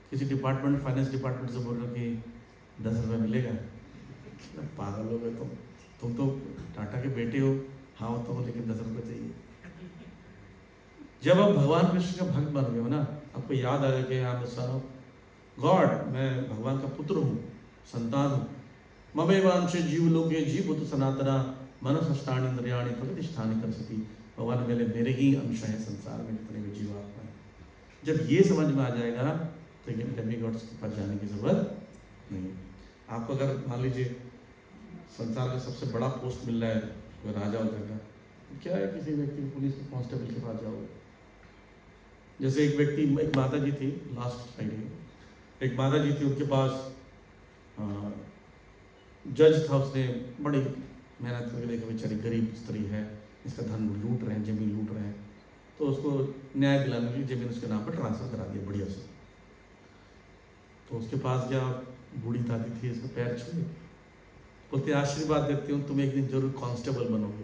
किसी डिपार्टमेंट, फाइनेंस डिपार्टमेंट से बोल रहे हो कि 10 रुपये मिलेगा। पागल हो गए तुम तो टाटा के बेटे हो, हाँ तो हो, लेकिन 10 रुपये चाहिए। जब आप भगवान कृष्ण का भक्त बन गए हो ना, आपको याद आएगा कि हाँ सन ऑफ गॉड, मैं भगवान का पुत्र हूँ, संतान हूँ। ममेवांशे जीवलोके जीवभूत सनातना मनसष्टानि इंद्रियाणि प्रतिष्ठानि कर्षति। भगवान मेरे ही अंश है संसार में जितने भी जीवात्मा है। जब ये समझ में आ जाएगा तो डेमीगॉड्स के पास जाने की जरूरत नहीं। आपको अगर मान लीजिए संसार का सबसे बड़ा पोस्ट मिल रहा है, वो राजा हो जाएगा, तो क्या है किसी व्यक्ति को पुलिस के कांस्टेबल के पास जाओगे? जैसे एक माता जी थी, लास्ट फ्राइडे एक माता जी थी, उनके पास जज था, उसने बड़ी मेहनत करके देखा बेचारी गरीब स्त्री है, इसका धन लूट रहे हैं, जमीन लूट रहे हैं, तो उसको न्याय दिलाने के लिए जमीन उसके नाम पर ट्रांसफर करा दिया बढ़िया से। तो उसके पास गया, बूढ़ी दादी थी, इसका पैर छुए, बोलते आशीर्वाद देती हूँ तुम एक दिन जरूर कांस्टेबल बनोगे।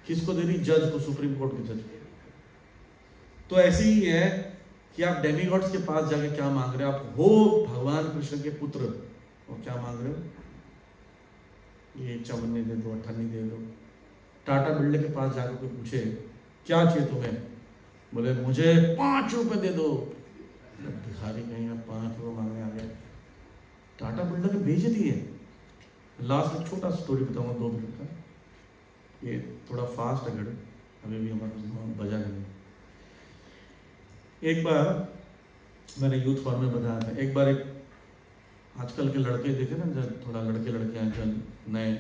किसको दे रही? जज को, सुप्रीम कोर्ट के जज को। तो ऐसे ही है कि आप डेमीगॉड्स के पास जाके क्या मांग रहे हो? आप हो भगवान कृष्ण के पुत्र और क्या मांग रहे हो? ये 54 दे दो, 58 दे दो। टाटा बिरला के पास जाकर कोई पूछे क्या चाहिए तुम्हें, बोले मुझे 5 रुपए दे दो। भिखारी कहीं 5 रुपये मांगने आ गए। टाटा बिरला के बेइज्जती है। लास्ट में छोटा स्टोरी बताऊंगा 2 मिनट का, ये थोड़ा फास्ट है, अभी भी हमारा बजा नहीं। एक बार मैंने यूथ फॉर्म में बताया था, एक बार एक आजकल के लड़के देखे ना, जब थोड़ा लड़के हैं, जब नए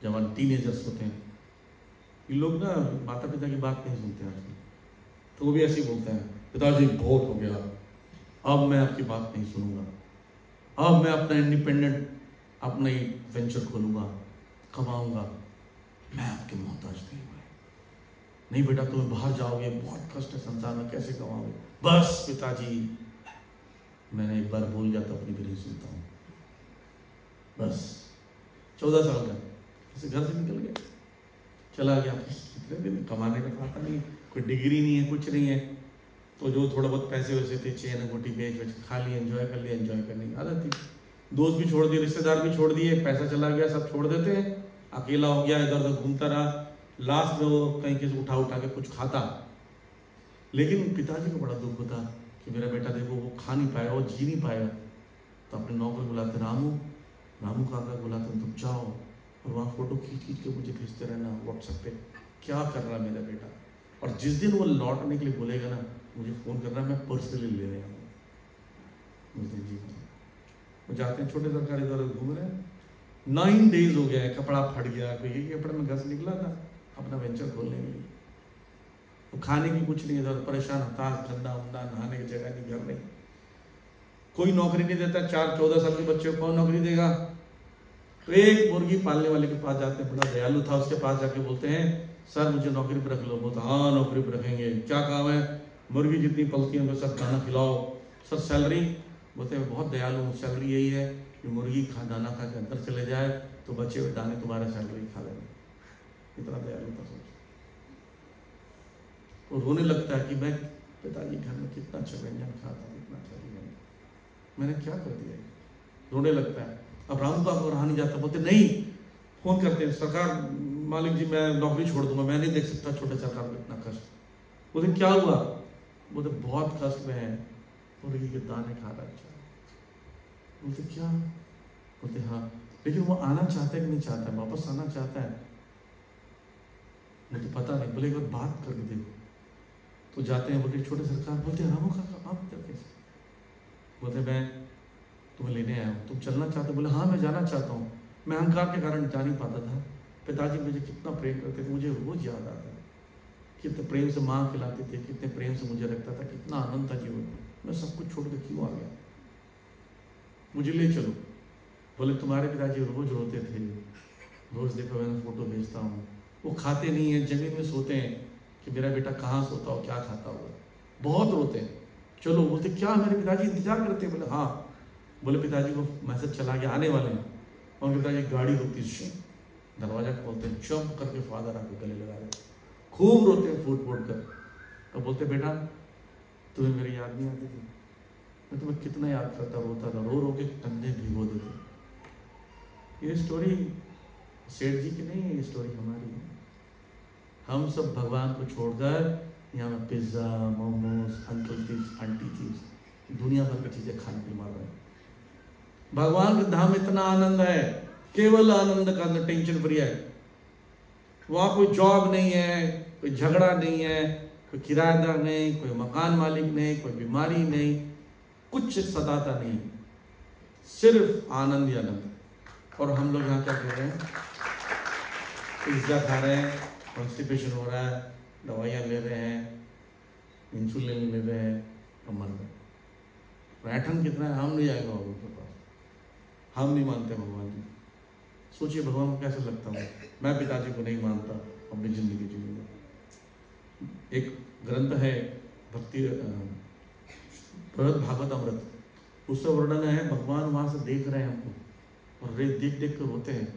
जवान टीनेजर्स होते हैं, ये लोग ना माता पिता की बात नहीं सुनते हैं आजकल। तो वो भी ऐसे ही बोलते हैं, पिताजी बहुत हो गया, अब मैं आपकी बात नहीं सुनूंगा, अब मैं अपना इंडिपेंडेंट अपना ही वेंचर खोलूंगा, कमाऊंगा, मैं आपके मोहताज नहीं हुआ। नहीं बेटा तुम्हें बाहर जाओगे, बहुत कष्ट है संसार में, कैसे कमाओगे? बस पिताजी, मैंने एक बार बोल जाता अपनी भी नहीं सुनता हूँ। बस 14 साल का, किसी घर से निकल गया, चला गया, कितने दिन कमाने का आता नहीं, कोई डिग्री नहीं है, कुछ नहीं है, तो जो थोड़ा बहुत पैसे वैसे थे, चेन गोटी बेच खा लिए, एंजॉय कर लिया, एंजॉय करने की आदत थी। दोस्त भी छोड़ दिए, रिश्तेदार भी छोड़ दिए, पैसा चला गया, सब छोड़ देते हैं, अकेला हो गया, इधर उधर घूमता रहा। लास्ट में वो कहीं किसी उठा के कुछ खाता, लेकिन पिताजी को बड़ा दुख होता कि मेरा बेटा देखो वो खा नहीं पाएगा, वो जी नहीं पाएगा। तो अपने नौकर बुलाते, रामू काका बुलाते, तुम जाओ और वहाँ फोटो खींच के मुझे भेजते रहना व्हाट्सएप पे, क्या कर रहा मेरा बेटा। और जिस दिन वो लौटने के लिए बोलेगा ना, मुझे फ़ोन करना, मैं पर्सनली ले रहा हूँ। जी वो जाते हैं, छोटे सरकारी दौरे घूम रहे हैं, 9 डेज हो गया है, कपड़ा फट गया, कोई ये कपड़ा में घर से निकला था अपना वेंचर खोलने के लिए, तो खाने की कुछ नहीं, इधर परेशान, हताश, गंदा उंदा, नहाने की जगह नहीं, घर नहीं, कोई नौकरी नहीं देता। 4-14 साल के बच्चे को कौन नौकरी देगा? तो एक मुर्गी पालने वाले के पास जाते हैं, बड़ा दयालु था, उसके पास जाके बोलते हैं सर मुझे नौकरी पर रख लो। बोलता हाँ नौकरी पर रखेंगे, क्या काम है? मुर्गी जितनी पलती है सब खाना खिलाओ। Sir salary? बोलते हैं बहुत दयालु हूँ, सैलरी यही है कि मुर्गी दाना खा के अंदर चले जाए तो बचे हुए दाने तुम्हारे सैलरी खा लेंगे। इतना दयालु था सोच। और रोने लगता है कि मैं पिताजी घर में कितना अच्छा व्यंजन खाता हूँ, कितना अच्छा जीवन, मैंने क्या कर दिया। रोने लगता है। अब रामू का रहा नहीं जाता, बोलते नहीं, फोन करते हैं सरकार मालिक जी मैं नौकरी छोड़ दूंगा, मैं नहीं देख सकता छोटे सरकार को इतना कष्ट। बोलते क्या हुआ? बोलते बहुत कष्ट में है, मुर्गी के दाने खा रहा। अच्छा, बोलते क्या? बोलते हाँ, लेकिन वो आना चाहता है कि नहीं चाहता है, वापस आना चाहता है? मुझे पता नहीं। बोले एक बार बात करके देखो। तो जाते हैं, बोलते छोटे सरकार। बोलते रामू काका आप कैसे? बोलते मैं तुम्हें लेने आया हूँ, तुम चलना चाहते? बोले हाँ मैं जाना चाहता हूँ, मैं अहंकार के कारण जा नहीं पाता था। पिताजी मुझे कितना प्रेम करते थे, मुझे रोज याद आता है कितने प्रेम से माँ खिलाते थे, कितने प्रेम से मुझे रखता था, कितना आनंद था जीवन में। मैं सब कुछ छोड़ के क्यों आ गया? मुझे ले चलो। बोले तुम्हारे पिताजी रोज रोते थे, रोज देखो मैंने फोटो भेजता हूँ, वो खाते नहीं है, जमीन में सोते हैं, कि मेरा बेटा कहाँ सोता हो, क्या खाता होगा। बहुत रोते हैं। चलो, बोलते क्या मेरे पिताजी इंतजार करते हैं? बोले हाँ। बोले पिताजी को मैसेज चला के आने वाले हैं। और उनके पिताजी गाड़ी रुकती, दरवाजा खोलते हैं, चुप करके फादर आके गले लगा रहे, खूब रोते हैं फूट फूट कर। और बोलते बेटा तुम्हें मेरी याद नहीं आती थी? मैं तुम्हें कितना याद करता, रोता था, रो रो के कंधे भिगो देते। ये स्टोरी सेठ जी की नहीं है, ये स्टोरी हमारी है। हम सब भगवान को छोड़कर यहाँ में pizza, momos, uncle chips, aunty chips, दुनिया भर की चीज़ें खाने के मार रहे हैं। भगवान के धाम में इतना आनंद है, केवल आनंद का, टेंशन फ्री है। वहाँ कोई जॉब नहीं है, कोई झगड़ा नहीं है, कोई किराएदार नहीं, कोई मकान मालिक नहीं, कोई बीमारी नहीं, कुछ सताता नहीं, सिर्फ आनंद ही आनंद। और हम लोग यहाँ क्या कर रहे हैं? पिज्ज़ा खा रहे हैं, कॉन्स्टिपेशन हो रहा है, दवाइयाँ ले रहे हैं, इंसुलिन ले रहे हैं और मर रहे हैं। पैटर्न कितना है, हम नहीं जाएगा बाबू के पास। हम नहीं मानते भगवान जी। सोचिए भगवान को कैसे लगता हूँ मैं पिताजी को नहीं मानता अपनी जिंदगी जीने। एक ग्रंथ है भक्ति भागवत अमृत, उसका वर्णन है भगवान वहाँ से देख रहे हैं हमको और देख देख कर रोते हैं,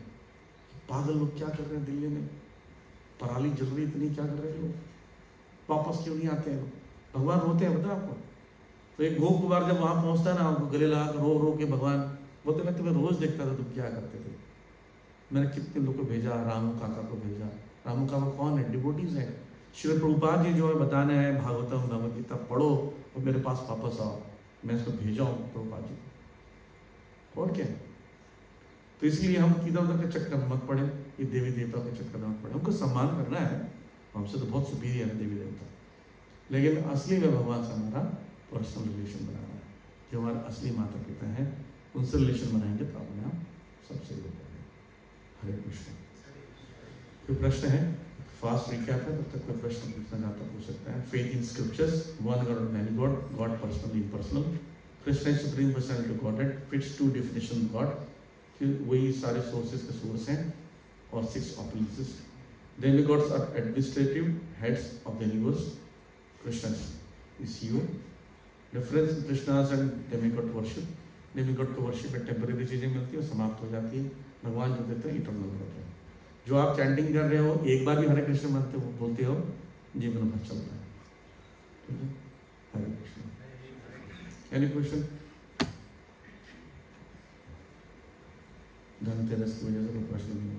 पागल लोग क्या कर रहे हैं दिल्ली में, पराली जल रही इतनी, क्या कर रहे हैं लोग, वापस क्यों नहीं आते हैं? भगवान रोते हैं, बता आपको। तो एक गोप कुमार जब वहाँ पहुँचता ना, हमको गले लगा रो रो के भगवान बोलते, मैं तुम्हें रोज देखता था, तुम क्या करते थे। मैंने कितने लोग को भेजा, रामू काका को भेजा। रामू काका कौन है? डिवोटीज है। श्री प्रभुपाद जी जो है बताने हैं भागवतम भगवद गीता पढ़ो और मेरे पास वापस आओ, मैं इसको भेजा हूँ प्रभुपाद जी को। और क्या? तो इसलिए हम इधर उधर के चक्कर में मत पड़े, ये देवी देवताओं के चक्कर में मत पड़े। हमको सम्मान करना है, हमसे तो बहुत सुपीरियर है देवी देवता, लेकिन असली में भगवान से हमारा पर्सनल रिलेशन बनाना है। जो हमारे असली माता पिता हैं उनसे रिलेशन बनाएंगे तो अपने आप सब सही हो जाएगा। हरे कृष्ण। कोई प्रश्न है? फास्ट रिकैप है, तब तक कोई प्रश्न पूछना चाहता पूछ सकता है। Faith in scriptures, one God और many god, God personal impersonal, Krishna supreme personality of Godhead, fits to definition God, फिर वही सारे सोर्सेज के सोर्स हैं, और 6 opulences. Demigods are administrative heads of the universe, Krishna is CEO। Difference Krishna's and demigod worship, demigod को worship में temporary चीज़ें मिलती है और समाप्त हो जाती है। भगवान जो देते हैं इटर्नल होते हैं। जो आप चैंटिंग कर रहे हो, एक बार भी हरे कृष्ण बोलते हो, जीवन भर चलता है। ठीक है, हरे कृष्ण। Any question? धनतेरस की वजह से कोई प्रश्न नहीं है।